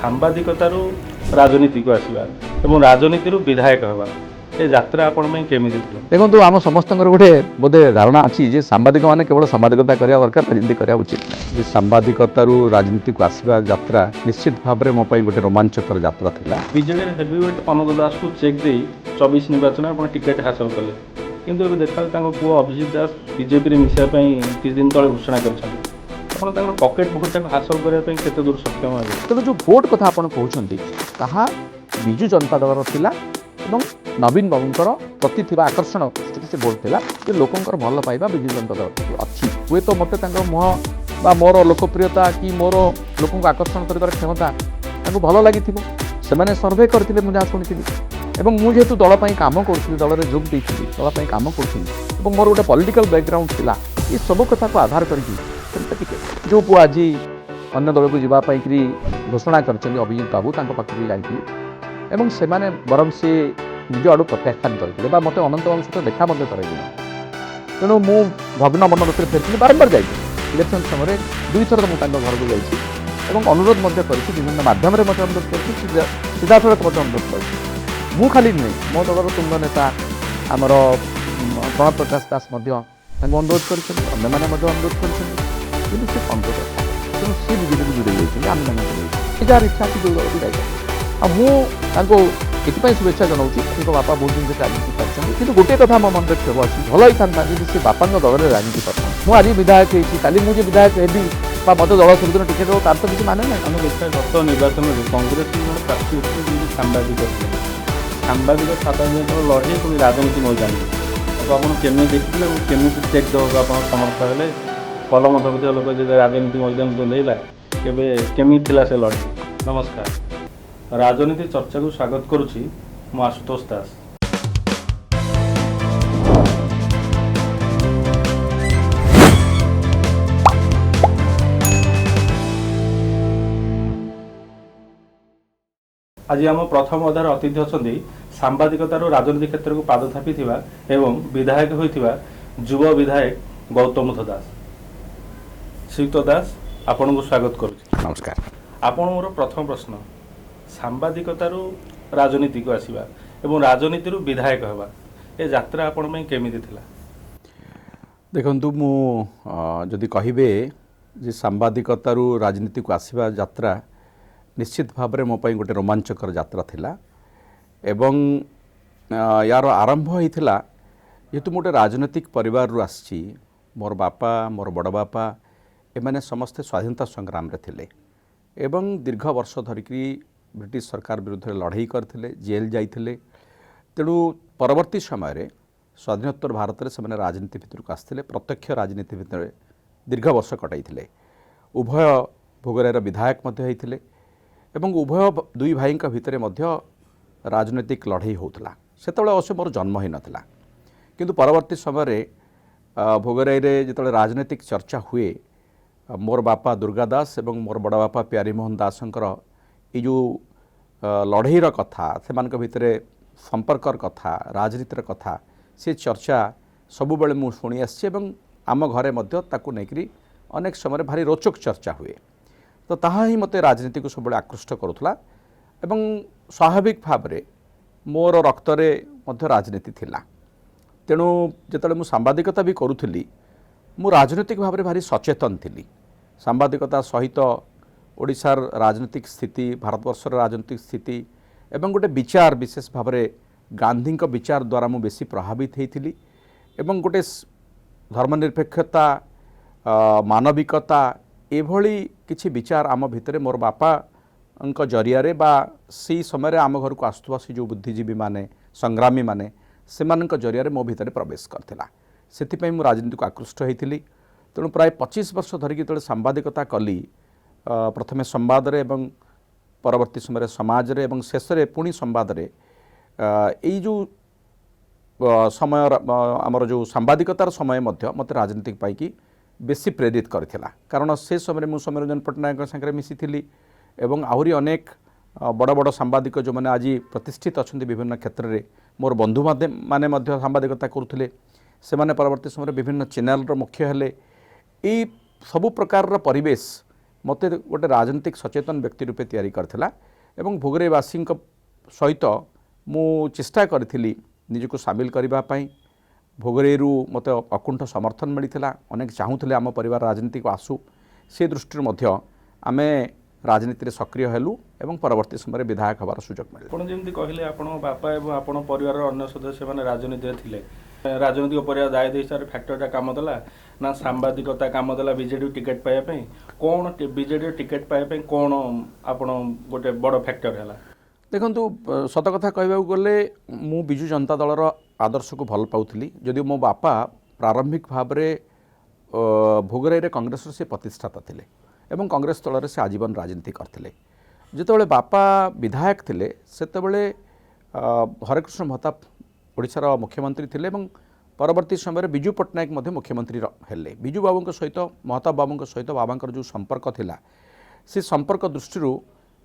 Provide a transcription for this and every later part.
ସାମ୍ବାଦିକତାରୁ ରାଜନୀତିକୁ ଆସିବା ଏବଂ ରାଜନୀତିରୁ ବିଧାୟକ ହେବା ଏ ଯାତ୍ରା ଆପଣ ପାଇଁ କେମିତି ଥିଲା? ଦେଖନ୍ତୁ ଆମ ସମସ୍ତଙ୍କର ଗୋଟେ ବୋଧେ ଧାରଣା ଅଛି ଯେ ସାମ୍ବାଦିକ ମାନେ କେବଳ ସାମ୍ବାଦିକତା କରିବା ଦରକାର, ରାଜନୀତି କରିବା ଉଚିତ ନାହିଁ। ସାମ୍ବାଦିକତାରୁ ରାଜନୀତିକୁ ଆସିବା ଯାତ୍ରା ନିଶ୍ଚିତ ଭାବରେ ମୋ ପାଇଁ ଗୋଟେ ରୋମାଞ୍ଚକର ଯାତ୍ରା ଥିଲା। ବିଜେଡ଼ିରେ ହେଭିୱେଟ୍ ଅନନ୍ତ ଦାସକୁ ଚେକ୍ ଦେଇ 24 ନିର୍ବାଚନ ଆପଣ ଟିକେଟ୍ ହାସଲ କଲେ, କିନ୍ତୁ ଏବେ ଦେଖାଯାଉଛି ତାଙ୍କ ପୁଅ ଅଭିଜିତ ଦାସ ବିଜେପିରେ ମିଶିବା ପାଇଁ କିଛି ଦିନ ତଳେ ଘୋଷଣା କରିଛନ୍ତି। ଆପଣ ତାଙ୍କର ପକେଟ୍ ଭୋଟ୍ଟାକୁ ହାସଲ କରିବା ପାଇଁ କେତେ ଦୂର ସକ୍ଷମ ହେବେ? ତେଣୁ ଯେଉଁ ଭୋଟ୍ କଥା ଆପଣ କହୁଛନ୍ତି ତାହା ବିଜୁ ଜନତା ଦଳର ଥିଲା ଏବଂ ନବୀନ ବାବୁଙ୍କର ପ୍ରତି ଥିବା ଆକର୍ଷଣ ସେ ଭୋଟ୍ ଥିଲା ଯେ ଲୋକଙ୍କର ଭଲ ପାଇବା ବିଜୁ ଜନତା ଦଳ ଅଛି। ହୁଏତ ମୋତେ ତାଙ୍କ ମୁହଁ ବା ମୋର ଲୋକପ୍ରିୟତା କି ମୋର ଲୋକଙ୍କୁ ଆକର୍ଷଣ କରିବାର କ୍ଷମତା ତାଙ୍କୁ ଭଲ ଲାଗିଥିବ, ସେମାନେ ସର୍ଭେ କରିଥିଲେ ମୁଁ ଯାହା ଶୁଣିଥିଲି। ଏବଂ ମୁଁ ଯେହେତୁ ଦଳ ପାଇଁ କାମ କରୁଥିଲି, ଦଳରେ ଯୋଗ ଦେଇଥିଲି, ଦଳ ପାଇଁ କାମ କରୁଥିଲି ଏବଂ ମୋର ଗୋଟେ ପଲିଟିକାଲ ବ୍ୟାକଗ୍ରାଉଣ୍ଡ ଥିଲା, ଏ ସବୁ କଥାକୁ ଆଧାର କରିକି ଟିକେ ଯେଉଁ ପୁଅ ଆଜି ଅନ୍ୟ ଦଳକୁ ଯିବା ପାଇଁକି ଘୋଷଣା କରିଛନ୍ତି ଅଭିଜିତ ବାବୁ, ତାଙ୍କ ପାଖକୁ ଯାଇଥିଲି ଏବଂ ସେମାନେ ବରଂ ସେ ନିଜ ଆଡ଼ୁ ପ୍ରତ୍ୟାଖ୍ୟାନ କରିଥିଲେ ବା ମୋତେ ଅନନ୍ତ ବାବୁଙ୍କ ସହିତ ଦେଖା ମଧ୍ୟ କରାଇଥିଲେ। ତେଣୁ ମୁଁ ଭଗ୍ନ ମନ ଭିତରେ ଫେରିଥିଲି, ବାରମ୍ବାର ଯାଇଥିଲି ଇଲେକ୍ସନ୍ ସମୟରେ 2 ଥର ମୁଁ ତାଙ୍କ ଘରକୁ ଯାଇଛି ଏବଂ ଅନୁରୋଧ ମଧ୍ୟ କରିଛି, ବିଭିନ୍ନ ମାଧ୍ୟମରେ ମଧ୍ୟ ଅନୁରୋଧ କରିଛି, ସିଧାସଳଖ ମଧ୍ୟ ଅନୁରୋଧ କରିଛି। ମୁଁ ଖାଲି ନୁହେଁ, ମୋ ଦଳର ତୁଙ୍ଗ ନେତା ଆମର ପ୍ରଣବ ପ୍ରକାଶ ଦାସ ମଧ୍ୟ ତାଙ୍କୁ ଅନୁରୋଧ କରିଛନ୍ତି, ଅନ୍ୟମାନେ ମଧ୍ୟ ଅନୁରୋଧ କରିଛନ୍ତି, କିନ୍ତୁ ସେ ଅନୁରୋଧ ତେଣୁ ସେ ବିଜେପିକୁ ଯୋଡ଼ି ଯାଇଛନ୍ତି, ଆମେ ତାଙ୍କୁ ଯାହାର ଇଚ୍ଛା ଅଛି ଯେଉଁ ଦଳକୁ ଯାଇଛନ୍ତି। ଆଉ ମୁଁ ତାଙ୍କୁ ଏଥିପାଇଁ ଶୁଭେଚ୍ଛା ଜଣାଉଛି, ତାଙ୍କ ବାପା ବହୁତ ଦିନ ରାଜନୀତି କରିଛନ୍ତି, କିନ୍ତୁ ଗୋଟିଏ କଥା ମୋ ମନରେ କ୍ଷୋଭ ଅଛି, ଭଲ ହେଇଥାନ୍ତା ଯଦି ସେ ବାପାଙ୍କ ଦଳରେ ରାଜନୀତି କରିଥାନ୍ତି। ମୁଁ ଆଜି ବିଧାୟକ ହେଇଛି, କାଲି ମୁଁ ଯେ ବିଧାୟକ ହେବି ବା ମୋତେ ଦଳ ସୁବିଧାର ଟିକେଟ୍ ଦେବ ତାର ତ କିଛି ମାନେ ନାହିଁ। ଆମେ ଦେଖିବା ଗତ ନିର୍ବାଚନରେ କଂଗ୍ରେସ ଜଣେ ପ୍ରାର୍ଥୀ ଉଠିଲେ ଯିଏ ସାମ୍ବାଦିକ ଥିଲେ, ସାମ୍ବାଦିକ ସାଧାରଣ ଲଢ଼େଇ ପୁଣି ରାଜନୀତି ମଇଦାନରେ ତାକୁ ଆପଣ କେମିତି ଦେଖିଥିଲେ ଏବଂ କେମିତି ଚେକ୍ ଦେବାକୁ ଆପଣ ସମର୍ଥ ହେଲେ? କଲମ ଧରୁଥିବା ଲୋକ ଯଦି ରାଜନୀତି ମଇଦାନକୁ ନେଇଲା କେବେ କେମିତି ଥିଲା ସେ ଲଢ଼େଇ? ନମସ୍କାର, ରାଜନୀତି ଚର୍ଚ୍ଚାକୁ ସ୍ୱାଗତ କରୁଛି, ମୁଁ ଆଶୁତୋଷ ଦାସ। ଆଜି ଆମ ପ୍ରଥମ ଅଧ୍ୟାୟର ଅତିଥି ଅଛନ୍ତି ସାମ୍ବାଦିକତାରୁ ରାଜନୀତି କ୍ଷେତ୍ରକୁ ପାଦ ଥାପିଥିବା ଏବଂ ବିଧାୟକ ହୋଇଥିବା ଯୁବ ବିଧାୟକ ଗୌତମ ଦାସ। ଶ୍ରୀଯୁକ୍ତ ଦାସ, ଆପଣଙ୍କୁ ସ୍ୱାଗତ କରୁଛି। ନମସ୍କାର। ଆପଣ ମୋର ପ୍ରଥମ ପ୍ରଶ୍ନ, ସାମ୍ବାଦିକତାରୁ ରାଜନୀତିକୁ ଆସିବା ଏବଂ ରାଜନୀତିରୁ ବିଧାୟକ ହେବା ଏ ଯାତ୍ରା ଆପଣ ପାଇଁ କେମିତି ଥିଲା? ଦେଖନ୍ତୁ, ମୁଁ ଯଦି କହିବେ ଯେ ସାମ୍ବାଦିକତାରୁ ରାଜନୀତିକୁ ଆସିବା ଯାତ୍ରା ନିଶ୍ଚିତ ଭାବରେ ମୋ ପାଇଁ ଗୋଟେ ରୋମାଞ୍ଚକର ଯାତ୍ରା ଥିଲା ଏବଂ ୟାର ଆରମ୍ଭ ହୋଇଥିଲା ଯେହେତୁ ମୁଁ ଗୋଟେ ରାଜନୈତିକ ପରିବାରରୁ ଆସିଛି। ମୋର ବାପା, ମୋର ବଡ଼ ବାପା ଏମାନେ ସମସ୍ତେ ସ୍ୱାଧୀନତା ସଂଗ୍ରାମରେ ଥିଲେ ଏବଂ ଦୀର୍ଘ ବର୍ଷ ଧରିକି ବ୍ରିଟିଶ ସରକାର ବିରୁଦ୍ଧରେ ଲଢ଼େଇ କରିଥିଲେ, ଜେଲ୍ ଯାଇଥିଲେ। ତେଣୁ ପରବର୍ତ୍ତୀ ସମୟରେ ସ୍ୱାଧୀନୋତ୍ତର ଭାରତରେ ସେମାନେ ରାଜନୀତି ଭିତରକୁ ଆସିଥିଲେ, ପ୍ରତ୍ୟକ୍ଷ ରାଜନୀତି ଭିତରେ ଦୀର୍ଘ ବର୍ଷ କଟାଇଥିଲେ। ଉଭୟ ଭୋଗରାଇର ବିଧାୟକ ମଧ୍ୟ ହୋଇଥିଲେ ଏବଂ ଉଭୟ ଦୁଇ ଭାଇଙ୍କ ଭିତରେ ମଧ୍ୟ ରାଜନୈତିକ ଲଢ଼େଇ ହେଉଥିଲା। ସେତେବେଳେ ଅବଶ୍ୟ ମୋର ଜନ୍ମ ହୋଇନଥିଲା, କିନ୍ତୁ ପରବର୍ତ୍ତୀ ସମୟରେ ଭୋଗରାଇରେ ଯେତେବେଳେ ରାଜନୈତିକ ଚର୍ଚ୍ଚା ହୁଏ, ମୋର ବାପା ଦୁର୍ଗା ଦାସ ଏବଂ ମୋର ବଡ଼ ବାପା ପ୍ୟାରୀମୋହନ ଦାସଙ୍କର ଏଇ ଯେଉଁ ଲଢ଼େଇର କଥା, ସେମାନଙ୍କ ଭିତରେ ସମ୍ପର୍କର କଥା, ରାଜନୀତିର କଥା, ସେ ଚର୍ଚ୍ଚା ସବୁବେଳେ ମୁଁ ଶୁଣି ଆସିଛି ଏବଂ ଆମ ଘରେ ମଧ୍ୟ ତାକୁ ନେଇକରି ଅନେକ ସମୟରେ ଭାରି ରୋଚକ ଚର୍ଚ୍ଚା ହୁଏ। ତ ତାହା ହିଁ ମୋତେ ରାଜନୀତିକୁ ସବୁବେଳେ ଆକୃଷ୍ଟ କରୁଥିଲା ଏବଂ ସ୍ୱାଭାବିକ ଭାବରେ ମୋର ରକ୍ତରେ ମଧ୍ୟ ରାଜନୀତି ଥିଲା। ତେଣୁ ଯେତେବେଳେ ମୁଁ ସାମ୍ବାଦିକତା ବି କରୁଥିଲି, ମୁଁ ରାଜନୈତିକ ଭାବରେ ଭାରି ସଚେତନ ଥିଲି। ସାମ୍ବାଦିକତା ସହିତ ଓଡ଼ିଶାର ରାଜନୈତିକ ସ୍ଥିତି, ଭାରତବର୍ଷର ରାଜନୈତିକ ସ୍ଥିତି ଏବଂ ଗୋଟେ ବିଚାର, ବିଶେଷ ଭାବରେ ଗାନ୍ଧୀଙ୍କ ବିଚାର ଦ୍ୱାରା ମୁଁ ବେଶୀ ପ୍ରଭାବିତ ହୋଇଥିଲି ଏବଂ ଗୋଟେ ଧର୍ମନିରପେକ୍ଷତା, ମାନବିକତା ଏଭଳି କିଛି ବିଚାର ଆମ ଭିତରେ ମୋର ବାପାଙ୍କ ଜରିଆରେ ବା ସେହି ସମୟରେ ଆମ ଘରକୁ ଆସୁଥିବା ସେ ଯେଉଁ ବୁଦ୍ଧିଜୀବୀମାନେ, ସଂଗ୍ରାମୀମାନେ, ସେମାନଙ୍କ ଜରିଆରେ ମୋ ଭିତରେ ପ୍ରବେଶ କରିଥିଲା। ସେଥିପାଇଁ ମୁଁ ରାଜନୀତିକୁ ଆକୃଷ୍ଟ ହୋଇଥିଲି। ତେଣୁ ପ୍ରାୟ 25 ବର୍ଷ ଧରିକି ଯେତେବେଳେ ସାମ୍ବାଦିକତା କଲି, ପ୍ରଥମେ ସମ୍ବାଦରେ ଏବଂ ପରବର୍ତ୍ତୀ ସମୟରେ ସମାଜରେ ଏବଂ ଶେଷରେ ପୁଣି ସମ୍ବାଦରେ, ଏଇ ଯେଉଁ ସମୟ ଆମର ଯେଉଁ ସାମ୍ବାଦିକତାର ସମୟ ମଧ୍ୟ ମୋତେ ରାଜନୀତି ପାଇଁକି ବେଶୀ ପ୍ରେରିତ କରିଥିଲା। କାରଣ ସେ ସମୟରେ ମୁଁ ସୌମ୍ୟରଞ୍ଜନ ପଟ୍ଟନାୟକଙ୍କ ସାଙ୍ଗରେ ମିଶିଥିଲି ଏବଂ ଆହୁରି ଅନେକ ବଡ଼ ବଡ଼ ସାମ୍ବାଦିକ ଯେଉଁମାନେ ଆଜି ପ୍ରତିଷ୍ଠିତ ଅଛନ୍ତି ବିଭିନ୍ନ କ୍ଷେତ୍ରରେ, ମୋର ବନ୍ଧୁମାନେ ମଧ୍ୟ ସାମ୍ବାଦିକତା କରୁଥିଲେ। ସେମାନେ ପରବର୍ତ୍ତୀ ସମୟରେ ବିଭିନ୍ନ ଚ୍ୟାନେଲର ମୁଖ୍ୟ ହେଲେ। ଏଇ ସବୁ ପ୍ରକାରର ପରିବେଶ ମୋତେ ଗୋଟେ ରାଜନୈତିକ ସଚେତନ ବ୍ୟକ୍ତି ରୂପେ ତିଆରି କରିଥିଲା ଏବଂ ଭୋଗରାଇବାସୀଙ୍କ ସହିତ ମୁଁ ଚେଷ୍ଟା କରିଥିଲି ନିଜକୁ ସାମିଲ କରିବା ପାଇଁ। ଭୋଗରାଇରୁ ମୋତେ ଅକୁଣ୍ଠ ସମର୍ଥନ ମିଳିଥିଲା, ଅନେକ ଚାହୁଁଥିଲେ ଆମ ପରିବାର ରାଜନୀତିକୁ ଆସୁ। ସେ ଦୃଷ୍ଟିରୁ ମଧ୍ୟ ଆମେ ରାଜନୀତିରେ ସକ୍ରିୟ ହେଲୁ ଏବଂ ପରବର୍ତ୍ତୀ ସମୟରେ ବିଧାୟକ ହେବାର ସୁଯୋଗ ମିଳିଲା। ଆପଣ ଯେମିତି କହିଲେ ଆପଣଙ୍କ ବାପା ଏବଂ ଆପଣଙ୍କ ପରିବାରର ଅନ୍ୟ ସଦସ୍ୟମାନେ ରାଜନୀତିରେ ଥିଲେ, ରାଜନୈତିକ ପରିବାର ଦାୟିତ୍ୱ ହିସାବରେ ଫ୍ୟାକ୍ଟରଟା କାମ ଦେଲା ନା ସାମ୍ବାଦିକତା କାମ ଦେଲା ବିଜେଡି ଟିକେଟ୍ ପାଇବା ପାଇଁ? କ'ଣ ବିଜେଡ଼ିର ଟିକେଟ୍ ପାଇବା ପାଇଁ କ'ଣ ଆପଣ ଗୋଟେ ବଡ଼ ଫ୍ୟାକ୍ଟର ହେଲା? ଦେଖନ୍ତୁ, ସତ କଥା କହିବାକୁ ଗଲେ ମୁଁ ବିଜୁ ଜନତା ଦଳର ଆଦର୍ଶକୁ ଭଲ ପାଉଥିଲି, ଯଦିଓ ମୋ ବାପା ପ୍ରାରମ୍ଭିକ ଭାବରେ ଭୋଗରାଇରେ କଂଗ୍ରେସର ସେ ପ୍ରତିଷ୍ଠାତା ଥିଲେ ଏବଂ କଂଗ୍ରେସ ଦଳରେ ସେ ଆଜୀବନ ରାଜନୀତି କରିଥିଲେ। ଯେତେବେଳେ ବାପା ବିଧାୟକ ଥିଲେ ସେତେବେଳେ ହରେକୃଷ୍ଣ ମହତାବ ଓଡ଼ିଶାର ମୁଖ୍ୟମନ୍ତ୍ରୀ ଥିଲେ ଏବଂ ପରବର୍ତ୍ତୀ ସମୟରେ ବିଜୁ ପଟ୍ଟନାୟକ ମଧ୍ୟ ମୁଖ୍ୟମନ୍ତ୍ରୀ ହେଲେ। ବିଜୁ ବାବୁଙ୍କ ସହିତ ମହତାବ ବାବୁଙ୍କ ସହିତ ବାବାଙ୍କର ଯେଉଁ ସମ୍ପର୍କ ଥିଲା, ସେ ସମ୍ପର୍କ ଦୃଷ୍ଟିରୁ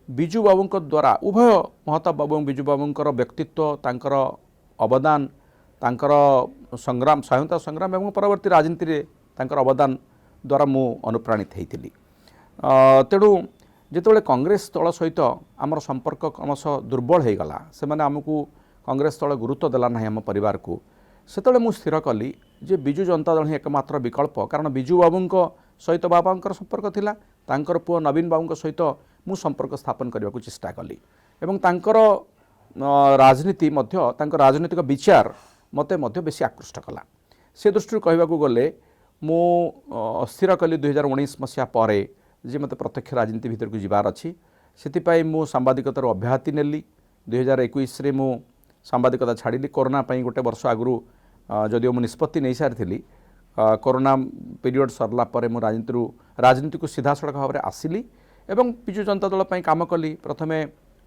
ବିଜୁ ବାବୁଙ୍କ ଦ୍ୱାରା ଉଭୟ ମହତାବ ବାବୁ ଏବଂ ବିଜୁ ବାବୁଙ୍କର ବ୍ୟକ୍ତିତ୍ୱ, ତାଙ୍କର ଅବଦାନ, ତାଙ୍କର ସଂଗ୍ରାମ, ସ୍ୱାଧୀନତା ସଂଗ୍ରାମ ଏବଂ ପରବର୍ତ୍ତୀ ରାଜନୀତିରେ ତାଙ୍କର ଅବଦାନ ଦ୍ୱାରା ମୁଁ ଅନୁପ୍ରାଣିତ ହୋଇଥିଲି। ତେଣୁ ଯେତେବେଳେ କଂଗ୍ରେସ ଦଳ ସହିତ ଆମର ସମ୍ପର୍କ କ୍ରମଶଃ ଦୁର୍ବଳ ହୋଇଗଲା, ସେମାନେ ଆମକୁ କଂଗ୍ରେସ ଦଳ ଗୁରୁତ୍ୱ ଦେଲା ନାହିଁ ଆମ ପରିବାରକୁ, ସେତେବେଳେ ମୁଁ ସ୍ଥିର କଲି ଯେ ବିଜୁ ଜନତା ଦଳ ହିଁ ଏକମାତ୍ର ବିକଳ୍ପ। କାରଣ ବିଜୁ ବାବୁଙ୍କ ସହିତ ବାବାଙ୍କର ସମ୍ପର୍କ ଥିଲା, ତାଙ୍କର ପୁଅ ନବୀନ ବାବୁଙ୍କ ସହିତ ମୁଁ ସମ୍ପର୍କ ସ୍ଥାପନ କରିବାକୁ ଚେଷ୍ଟା କଲି ଏବଂ ତାଙ୍କର ରାଜନୀତି ମଧ୍ୟ, ତାଙ୍କ ରାଜନୈତିକ ବିଚାର ମୋତେ ମଧ୍ୟ ବେଶୀ ଆକୃଷ୍ଟ କଲା। ସେ ଦୃଷ୍ଟିରୁ କହିବାକୁ ଗଲେ ମୁଁ ସ୍ଥିର କଲି 2019 ମସିହା ପରେ ଯେ ମୋତେ ପ୍ରତ୍ୟକ୍ଷ ରାଜନୀତି ଭିତରକୁ ଯିବାର ଅଛି। ସେଥିପାଇଁ ମୁଁ ସାମ୍ବାଦିକତାରୁ ଅବ୍ୟାହତି ନେଲି। 2021ରେ ମୁଁ ସାମ୍ବାଦିକତା ଛାଡ଼ିଲି। କରୋନା ପାଇଁ ଗୋଟେ ବର୍ଷ ଆଗରୁ ଯଦିଓ ମୁଁ ନିଷ୍ପତ୍ତି ନେଇସାରିଥିଲି, କରୋନା ପିରିୟଡ଼ ସରିଲା ପରେ ମୁଁ ରାଜନୀତିକୁ ସିଧାସଳଖ ଭାବରେ ଆସିଲି ଏବଂ ବିଜୁ ଜନତା ଦଳ ପାଇଁ କାମ କଲି। ପ୍ରଥମେ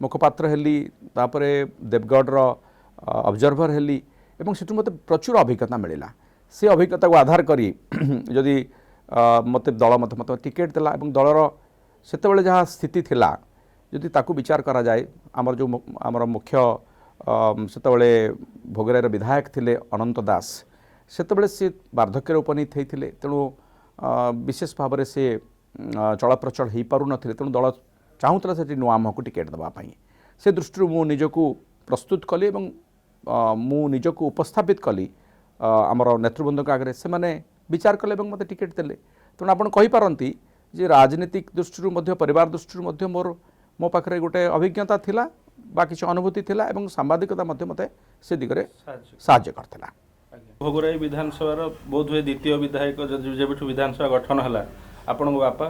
ମୁଖପାତ୍ର ହେଲି, ତାପରେ ଦେବଗଡ଼ର ଅବଜର୍ଭର ହେଲି ଏବଂ ସେଠୁ ମୋତେ ପ୍ରଚୁର ଅଭିଜ୍ଞତା ମିଳିଲା। ସେ ଅଭିଜ୍ଞତାକୁ ଆଧାର କରି ଯଦି ମୋତେ ଦଳ ମୋତେ ଟିକେଟ୍ ଦେଲା ଏବଂ ଦଳର ସେତେବେଳେ ଯାହା ସ୍ଥିତି ଥିଲା ଯଦି ତାକୁ ବିଚାର କରାଯାଏ, ଆମର ମୁଖ୍ୟ ସେତେବେଳେ ଭୋଗରାଇର ବିଧାୟକ ଥିଲେ ଅନନ୍ତ ଦାସ, ସେତେବେଳେ ସେ ବାର୍ଦ୍ଧକ୍ୟରେ ଉପନୀତ ହୋଇଥିଲେ। ତେଣୁ ବିଶେଷ ଭାବରେ ସେ ଚଳପ୍ରଚଳ ହୋଇପାରୁନଥିଲେ। ତେଣୁ ଦଳ ଚାହୁଁଥିଲା ସେଠି ନୂଆ ମୁହଁକୁ ଟିକେଟ୍ ଦେବା ପାଇଁ। ସେ ଦୃଷ୍ଟିରୁ ମୁଁ ନିଜକୁ ପ୍ରସ୍ତୁତ କଲି ଏବଂ ମୁଁ ନିଜକୁ ଉପସ୍ଥାପିତ କଲି ଆମର ନେତୃବୃନ୍ଦଙ୍କ ଆଗରେ। ସେମାନେ ବିଚାର କଲେ ଏବଂ ମୋତେ ଟିକେଟ୍ ଦେଲେ। ତେଣୁ ଆପଣ କହିପାରନ୍ତି ଯେ ରାଜନୈତିକ ଦୃଷ୍ଟିରୁ ମଧ୍ୟ, ପରିବାର ଦୃଷ୍ଟିରୁ ମଧ୍ୟ ମୋ ପାଖରେ ଗୋଟେ ଅଭିଜ୍ଞତା ଥିଲା ବା କିଛି ଅନୁଭୂତି ଥିଲା ଏବଂ ସାମ୍ବାଦିକତା ମଧ୍ୟ ମୋତେ ସେ ଦିଗରେ ସାହାଯ୍ୟ କରିଥିଲା। ଭୋଗରାଇ ବିଧାନସଭାର ବୋଧହୁଏ ଦ୍ୱିତୀୟ ବିଧାୟକ ଯେବେଠୁ ବିଧାନସଭା ଗଠନ ହେଲା ଆପଣଙ୍କ ବାପା,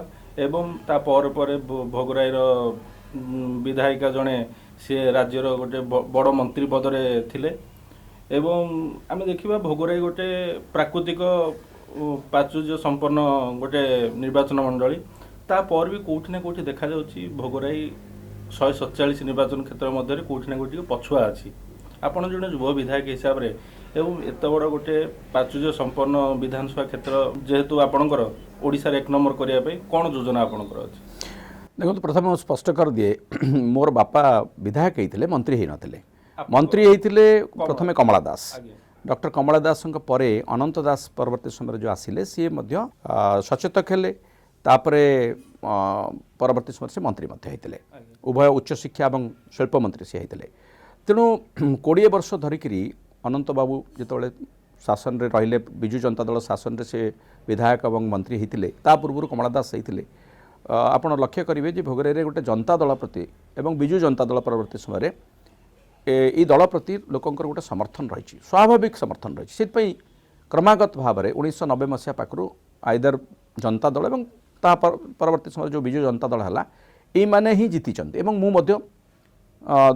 ଏବଂ ତା ପରେ ପରେ ଭୋଗରାଇର ବିଧାୟିକା ଜଣେ ସିଏ ରାଜ୍ୟର ଗୋଟେ ବଡ଼ ମନ୍ତ୍ରୀ ପଦରେ ଥିଲେ। ଏବଂ ଆମେ ଦେଖିବା ଭୋଗରାଇ ଗୋଟେ ପ୍ରାକୃତିକ ପ୍ରାଚୁର୍ଯ୍ୟ ସମ୍ପନ୍ନ ଗୋଟେ ନିର୍ବାଚନ ମଣ୍ଡଳୀ। ତାପରେ ବି କେଉଁଠି ନା କେଉଁଠି ଦେଖାଯାଉଛି ଭୋଗରାଇ 147 ନିର୍ବାଚନ କ୍ଷେତ୍ର ମଧ୍ୟରେ କେଉଁଠି ନା କେଉଁଠି ପଛୁଆ ଅଛି। ଆପଣ ଜଣେ ଯୁବ ବିଧାୟକ ହିସାବରେ ଏବଂ ଏତେ ବଡ଼ ଗୋଟେ ପ୍ରାଚୁର୍ଯ୍ୟ ସମ୍ପନ୍ନ ବିଧାନସଭା କ୍ଷେତ୍ର ଯେହେତୁ ଆପଣଙ୍କର, ଓଡ଼ିଶାରେ 1 ନମ୍ବର କରିବା ପାଇଁ କ'ଣ ଯୋଜନା ଆପଣଙ୍କର ଅଛି? ଦେଖନ୍ତୁ, ପ୍ରଥମେ ମୁଁ ସ୍ପଷ୍ଟ କରିଦିଏ, ମୋର ବାପା ବିଧାୟକ ହେଇଥିଲେ, ମନ୍ତ୍ରୀ ହେଇନଥିଲେ। ମନ୍ତ୍ରୀ ହେଇଥିଲେ ପ୍ରଥମେ କମଳା ଦାସ। ଡକ୍ଟର କମଳା ଦାସଙ୍କ ପରେ ଅନନ୍ତ ଦାସ ପରବର୍ତ୍ତୀ ସମୟରେ ଯେଉଁ ଆସିଲେ, ସିଏ ମଧ୍ୟ ସଚେତକ ହେଲେ। ତାପରେ ପରବର୍ତ୍ତୀ ସମୟରେ ସେ ମନ୍ତ୍ରୀ ମଧ୍ୟ ହେଇଥିଲେ। ଉଭୟ ଉଚ୍ଚଶିକ୍ଷା ଏବଂ ଶିଳ୍ପ ମନ୍ତ୍ରୀ ସେ ହେଇଥିଲେ। ତେଣୁ 20 ବର୍ଷ ଧରିକିରି ଅନନ୍ତ ବାବୁ ଯେତେବେଳେ ଶାସନରେ ରହିଲେ, ବିଜୁ ଜନତା ଦଳ ଶାସନରେ ସେ ବିଧାୟକ ଏବଂ ମନ୍ତ୍ରୀ ହେଇଥିଲେ। ତା ପୂର୍ବରୁ କମଳା ଦାସ ହେଇଥିଲେ। ଆପଣ ଲକ୍ଷ୍ୟ କରିବେ ଯେ ଭୋଗରାଇରେ ଗୋଟେ ଜନତା ଦଳ ପ୍ରତି ଏବଂ ବିଜୁ ଜନତା ଦଳ ପରବର୍ତ୍ତୀ ସମୟରେ এই দল প্রতি লোকଙ୍କର ଗୋଟେ ସମର୍ଥନ ରହିଛି, ସ୍ୱାଭାବିକ ସମର୍ଥନ ରହିଛି। ସେଥିପାଇଁ କ୍ରମାଗତ ଭାବରେ 1990 ମସିହା ପାଖରୁ ଆଇଦର ଜନତା ଦଳ ଏବଂ ତା ପରବର୍ତ୍ତୀ ସମୟରେ ଯେଉଁ ବିଜୁ ଜନତା ଦଳ ହେଲା, ଏଇମାନେ ହିଁ ଜିତିଛନ୍ତି ଏବଂ ମୁଁ ମଧ୍ୟ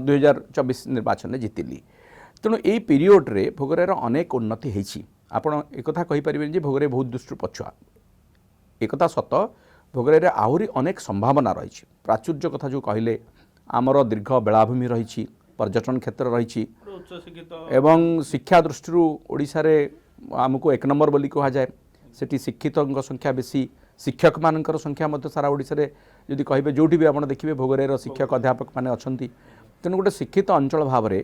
2024 ନିର୍ବାଚନରେ ଜିତିଲି। ତେଣୁ ଏଇ ପିରିୟଡ଼ରେ ଭୋଗରାଇର ଅନେକ ଉନ୍ନତି ହେଇଛି। ଆପଣ ଏକଥା କହିପାରିବେନି ଯେ ଭୋଗରାଇ ବହୁତ ଦୃଷ୍ଟିରୁ ପଛୁଆ। ଏକଥା ସତ, ଭୋଗରାଇରେ ଆହୁରି ଅନେକ ସମ୍ଭାବନା ରହିଛି। ପ୍ରାଚୁର୍ଯ୍ୟ କଥା ଯେଉଁ କହିଲେ, ଆମର ଦୀର୍ଘ ବେଳାଭୂମି ରହିଛି, पर्यटन क्षेत्र रही एवं शिक्षा दृष्टि ओडिशारे आमको 1 नंबर बोली कहा जाए। सेठी शिक्षित संख्या बेसी, शिक्षक मानकर संख्या मध्य सारा ओडिशा रे जदि कहिबे जोठी भी आपण देखिबे भोगराइर शिक्षक अध्यापक माने अछंती। तेणु गोटे शिक्षित अंचल भाव में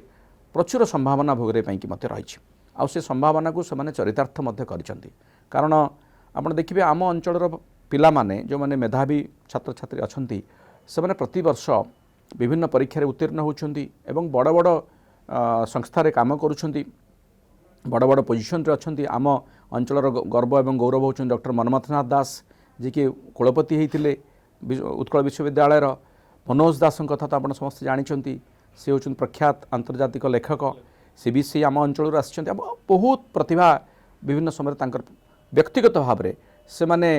प्रचुर संभावना भोगराइ पाइकी मते रही। आ से संभावना को से चरितार्थ मध्य करिसंती। कारण आपण देखिबे आम अंचलर ପିଲାମାନେ ଯେଉଁମାନେ ମେଧାବୀ ଛାତ୍ରଛାତ୍ରୀ ଅଛନ୍ତି ସେମାନେ ପ୍ରତିବର୍ଷ ବିଭିନ୍ନ ପରୀକ୍ଷାରେ ଉତ୍ତୀର୍ଣ୍ଣ ହେଉଛନ୍ତି ଏବଂ ବଡ଼ ବଡ଼ ସଂସ୍ଥାରେ କାମ କରୁଛନ୍ତି, ବଡ଼ ବଡ଼ ପୋଜିସନ୍ରେ ଅଛନ୍ତି। ଆମ ଅଞ୍ଚଳର ଗର୍ବ ଏବଂ ଗୌରବ ହେଉଛନ୍ତି ଡକ୍ଟର ମନ୍ମଥନାଥ ଦାସ, ଯିଏକି କୁଳପତି ହୋଇଥିଲେ ଉତ୍କଳ ବିଶ୍ୱବିଦ୍ୟାଳୟର। ମନୋଜ ଦାସଙ୍କ କଥା ତ ଆପଣ ସମସ୍ତେ ଜାଣିଛନ୍ତି, ସେ ହେଉଛନ୍ତି ପ୍ରଖ୍ୟାତ ଆନ୍ତର୍ଜାତିକ ଲେଖକ, ସେ ବି ସେଇ ଆମ ଅଞ୍ଚଳରୁ ଆସିଛନ୍ତି। ବହୁତ ପ୍ରତିଭା ବିଭିନ୍ନ ସମୟରେ ତାଙ୍କର ବ୍ୟକ୍ତିଗତ ଭାବରେ ସେମାନେ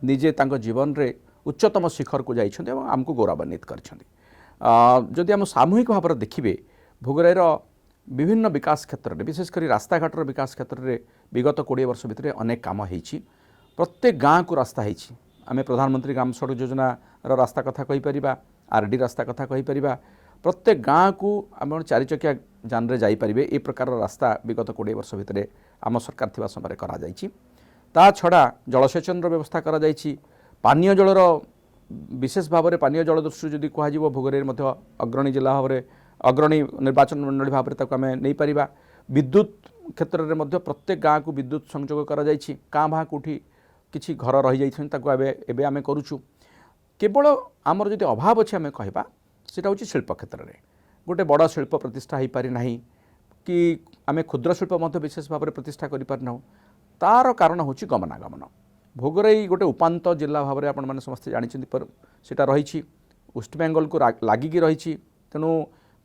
ନିଜେ ତାଙ୍କ ଜୀବନରେ ଉଚ୍ଚତମ ଶିଖରକୁ ଯାଇଛନ୍ତି ଏବଂ ଆମକୁ ଗୌରବାନ୍ୱିତ କରିଛନ୍ତି। ଯଦି ଆମ ସାମୂହିକ ଭାବରେ ଦେଖିବେ ଭୋଗରାଇର ବିଭିନ୍ନ ବିକାଶ କ୍ଷେତ୍ରରେ, ବିଶେଷ କରି ରାସ୍ତାଘାଟର ବିକାଶ କ୍ଷେତ୍ରରେ ବିଗତ 20 ବର୍ଷ ଭିତରେ ଅନେକ କାମ ହୋଇଛି। ପ୍ରତ୍ୟେକ ଗାଁକୁ ରାସ୍ତା ହୋଇଛି। ଆମେ ପ୍ରଧାନମନ୍ତ୍ରୀ ଗ୍ରାମ ସଡ଼କ ଯୋଜନାର ରାସ୍ତା କଥା କହିପାରିବା, RD ରାସ୍ତା କଥା କହିପାରିବା। ପ୍ରତ୍ୟେକ ଗାଁକୁ ଆପଣ 4 ଚକିଆ ଯାନରେ ଯାଇପାରିବେ ଏ ପ୍ରକାରର ରାସ୍ତା ବିଗତ 20 ବର୍ଷ ଭିତରେ ଆମ ସରକାର ଥିବା ସମୟରେ କରାଯାଇଛି। ତା ଛଡ଼ା ଜଳସେଚନର ବ୍ୟବସ୍ଥା କରାଯାଇଛି। ପାନୀୟ ଜଳର ବିଶେଷ ଭାବରେ ପାନୀୟ ଜଳ ଦୃଷ୍ଟିରୁ ଯଦି କୁହାଯିବ ଭୋଗରାଇରେ ମଧ୍ୟ ଅଗ୍ରଣୀ ଜିଲ୍ଲା ଭାବରେ ଅଗ୍ରଣୀ ନିର୍ବାଚନ ମଣ୍ଡଳୀ ଭାବରେ ତାକୁ ଆମେ ନେଇପାରିବା। ବିଦ୍ୟୁତ କ୍ଷେତ୍ରରେ ମଧ୍ୟ ପ୍ରତ୍ୟେକ ଗାଁକୁ ବିଦ୍ୟୁତ ସଂଯୋଗ କରାଯାଇଛି। କାଁ ଭାଁ କେଉଁଠି କିଛି ଘର ରହିଯାଇଛନ୍ତି ତାକୁ ଏବେ ଆମେ କରୁଛୁ। କେବଳ ଆମର ଯଦି ଅଭାବ ଅଛି ଆମେ କହିବା ସେଟା ହେଉଛି ଶିଳ୍ପ କ୍ଷେତ୍ରରେ। ଗୋଟେ ବଡ଼ ଶିଳ୍ପ ପ୍ରତିଷ୍ଠା ହୋଇପାରି ନାହିଁ କି ଆମେ କ୍ଷୁଦ୍ର ଶିଳ୍ପ ମଧ୍ୟ ବିଶେଷ ଭାବରେ ପ୍ରତିଷ୍ଠା କରିପାରିନାହୁଁ। ତାର କାରଣ ହେଉଛି ଗମନାଗମନ। ଭୋଗରାଇ ଗୋଟେ ଉପାନ୍ତ ଜିଲ୍ଲା ଭାବରେ ଆପଣମାନେ ସମସ୍ତେ ଜାଣିଛନ୍ତି ସେଟା ରହିଛି, ୱେଷ୍ଟବେଙ୍ଗଲକୁ ଲାଗିକି ରହିଛି। ତେଣୁ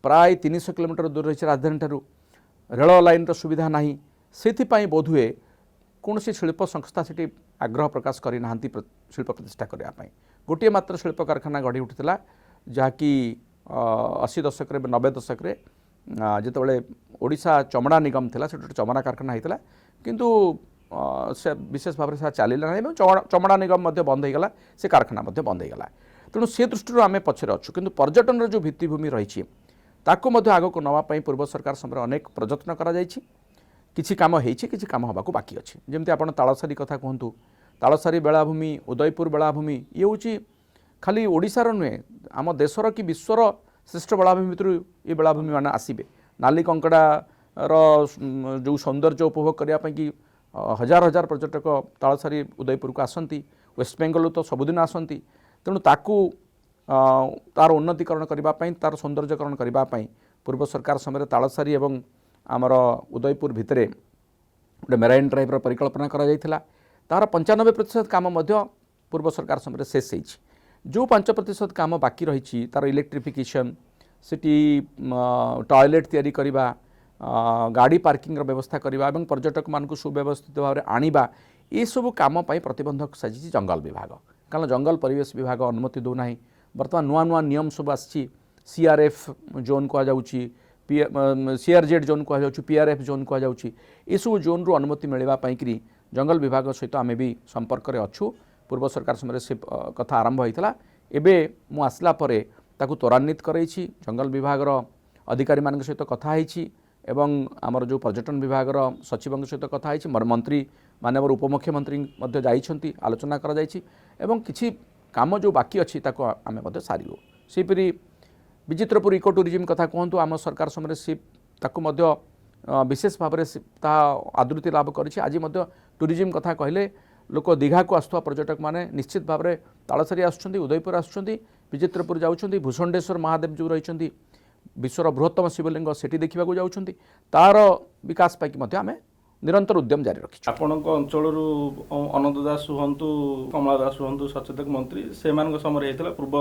ପ୍ରାୟ 300 କିଲୋମିଟର ଦୂର ରହିଛି ରାଜଧାନୀଠାରୁ। ରେଳ ଲାଇନ୍ର ସୁବିଧା ନାହିଁ। ସେଥିପାଇଁ ବୋଧହୁଏ କୌଣସି ଶିଳ୍ପ ସଂସ୍ଥା ସେଠି ଆଗ୍ରହ ପ୍ରକାଶ କରିନାହାନ୍ତି ଶିଳ୍ପ ପ୍ରତିଷ୍ଠା କରିବା ପାଇଁ। ଗୋଟିଏ ମାତ୍ର ଶିଳ୍ପ କାରଖାନା ଗଢ଼ି ଉଠିଥିଲା ଯାହାକି 80 ଦଶକରେ 90 ଦଶକରେ ଯେତେବେଳେ ଓଡ଼ିଶା ଚମଡ଼ା ନିଗମ ଥିଲା ସେଠି ଗୋଟେ ଚମଡ଼ା କାରଖାନା ହୋଇଥିଲା, କିନ୍ତୁ ସେ ବିଶେଷ ଭାବରେ ସେ ଚାଲିଲା ନାହିଁ ଏବଂ ଚମଡ଼ା ନିଗମ ମଧ୍ୟ ବନ୍ଦ ହୋଇଗଲା, ସେ କାରଖାନା ମଧ୍ୟ ବନ୍ଦ ହୋଇଗଲା। ତେଣୁ ସେ ଦୃଷ୍ଟିରୁ ଆମେ ପଛରେ ଅଛୁ। କିନ୍ତୁ ପର୍ଯ୍ୟଟନର ଯେଉଁ ଭିତ୍ତିଭୂମି ରହିଛି ତାକୁ ମଧ୍ୟ ଆଗକୁ ନେବା ପାଇଁ ପୂର୍ବ ସରକାର ସମୟରେ ଅନେକ ପ୍ରଯତ୍ନ କରାଯାଇଛି। କିଛି କାମ ହେଇଛି, କିଛି କାମ ହେବାକୁ ବାକି ଅଛି। ଯେମିତି ଆପଣ ତାଳସାରୀ କଥା କୁହନ୍ତୁ, ତାଳସାରୀ ବେଳାଭୂମି, ଉଦୟପୁର ବେଳାଭୂମି, ଇଏ ହେଉଛି ଖାଲି ଓଡ଼ିଶାର ନୁହେଁ ଆମ ଦେଶର କି ବିଶ୍ୱର ଶ୍ରେଷ୍ଠ ବେଳାଭୂମି ଭିତରୁ ଏ ବେଳାଭୂମିମାନେ ଆସିବେ। ନାଲି କଙ୍କଡ଼ାର ଯେଉଁ ସୌନ୍ଦର୍ଯ୍ୟ ଉପଭୋଗ କରିବା ପାଇଁ କି ହଜାର ହଜାର ପର୍ଯ୍ୟଟକ ତାଳସାରୀ ଉଦୟପୁରକୁ ଆସନ୍ତି। ୱେଷ୍ଟବେଙ୍ଗଲରୁ ତ ସବୁଦିନ ଆସନ୍ତି। ତେଣୁ ତାକୁ ତାର ଉନ୍ନତିକରଣ କରିବା ପାଇଁ, ତାର ସୌନ୍ଦର୍ଯ୍ୟକରଣ କରିବା ପାଇଁ ପୂର୍ବ ସରକାର ସମୟରେ ତାଳସାରୀ ଏବଂ ଆମର ଉଦୟପୁର ଭିତରେ ଗୋଟେ ମେରାଇନ୍ ଡ୍ରାଇଭ୍ର ପରିକଳ୍ପନା କରାଯାଇଥିଲା। ତାର 95% କାମ ମଧ୍ୟ ପୂର୍ବ ସରକାର ସମୟରେ ଶେଷ ହୋଇଛି। ଯେଉଁ 5% କାମ ବାକି ରହିଛି ତାର ଇଲେକ୍ଟ୍ରିଫିକେସନ୍, ସେଠି ଟଏଲେଟ୍ ତିଆରି କରିବା, ଗାଡ଼ି ପାର୍କିଂର ବ୍ୟବସ୍ଥା କରିବା ଏବଂ ପର୍ଯ୍ୟଟକମାନଙ୍କୁ ସୁବ୍ୟବସ୍ଥିତ ଭାବରେ ଆଣିବା, ଏସବୁ କାମ ପାଇଁ ପ୍ରତିବନ୍ଧକ ସାଜିଛି ଜଙ୍ଗଲ ବିଭାଗ। କାରଣ ଜଙ୍ଗଲ ପରିବେଶ ବିଭାଗ ଅନୁମତି ଦେଉନାହିଁ। ବର୍ତ୍ତମାନ ନୂଆ ନୂଆ ନିୟମ ସବୁ ଆସିଛି। CRF ଜୋନ୍ କୁହାଯାଉଛି, CRZ ଜୋନ୍ କୁହାଯାଉଛି, PRF ଜୋନ୍ କୁହାଯାଉଛି। ଏସବୁ ଜୋନ୍ରୁ ଅନୁମତି ମିଳିବା ପାଇଁକି ଜଙ୍ଗଲ ବିଭାଗ ସହିତ ଆମେ ବି ସମ୍ପର୍କରେ ଅଛୁ। ପୂର୍ବ ସରକାର ସମୟରେ ସେ କଥା ଆରମ୍ଭ ହୋଇଥିଲା। ଏବେ ମୁଁ ଆସିଲା ପରେ ତାକୁ ତ୍ୱରାନ୍ୱିତ କରାଇଛି। ଜଙ୍ଗଲ ବିଭାଗର ଅଧିକାରୀମାନଙ୍କ ସହିତ କଥା ହେଇଛି ଏବଂ ଆମର ଯେଉଁ ପର୍ଯ୍ୟଟନ ବିଭାଗର ସଚିବଙ୍କ ସହିତ କଥା ହେଇଛି। ମନ୍ତ୍ରୀ ମାନ୍ୟବର ଉପମୁଖ୍ୟମନ୍ତ୍ରୀ ମଧ୍ୟ ଯାଇଛନ୍ତି, ଆଲୋଚନା କରାଯାଇଛି ଏବଂ କିଛି କାମ ଯେଉଁ ବାକି ଅଛି ତାକୁ ଆମେ ମଧ୍ୟ ସାରିବୁ। ସେହିପରି ବିଚିତ୍ରପୁର ଇକୋ ଟୁରିଜିମ୍ କଥା କୁହନ୍ତୁ, ଆମ ସରକାର ସମୟରେ ସେ ତାକୁ ମଧ୍ୟ ବିଶେଷ ଭାବରେ ତାହା ଆଦୃତି ଲାଭ କରିଛି। ଆଜି ମଧ୍ୟ ଟୁରିଜିମ୍ କଥା କହିଲେ ଲୋକ ଦୀଘାକୁ ଆସୁଥିବା ପର୍ଯ୍ୟଟକମାନେ ନିଶ୍ଚିତ ଭାବରେ ତାଳସାରୀ ଆସୁଛନ୍ତି, ଉଦୟପୁର ଆସୁଛନ୍ତି, ବିଚିତ୍ରପୁର ଯାଉଛନ୍ତି, ଭୂଷଣ୍ଡେଶ୍ୱର ମହାଦେବ ଯେଉଁ ରହିଛନ୍ତି ବିଶ୍ୱର ବୃହତ୍ତମ ଶିବଲିଙ୍ଗ ସେଠି ଦେଖିବାକୁ ଯାଉଛନ୍ତି। ତାର ବିକାଶ ପାଇଁକି ମଧ୍ୟ ଆମେ ନିରନ୍ତର ଉଦ୍ୟମ ଜାରି ରଖିଛୁ। ଆପଣଙ୍କ ଅଞ୍ଚଳରୁ ଅନନ୍ତ ଦାସ ହୁଅନ୍ତୁ, କମଳା ଦାସ ହୁଅନ୍ତୁ ସଚେତକ ମନ୍ତ୍ରୀ, ସେମାନଙ୍କ ସମୟରେ ହେଇଥିଲା। ପୂର୍ବ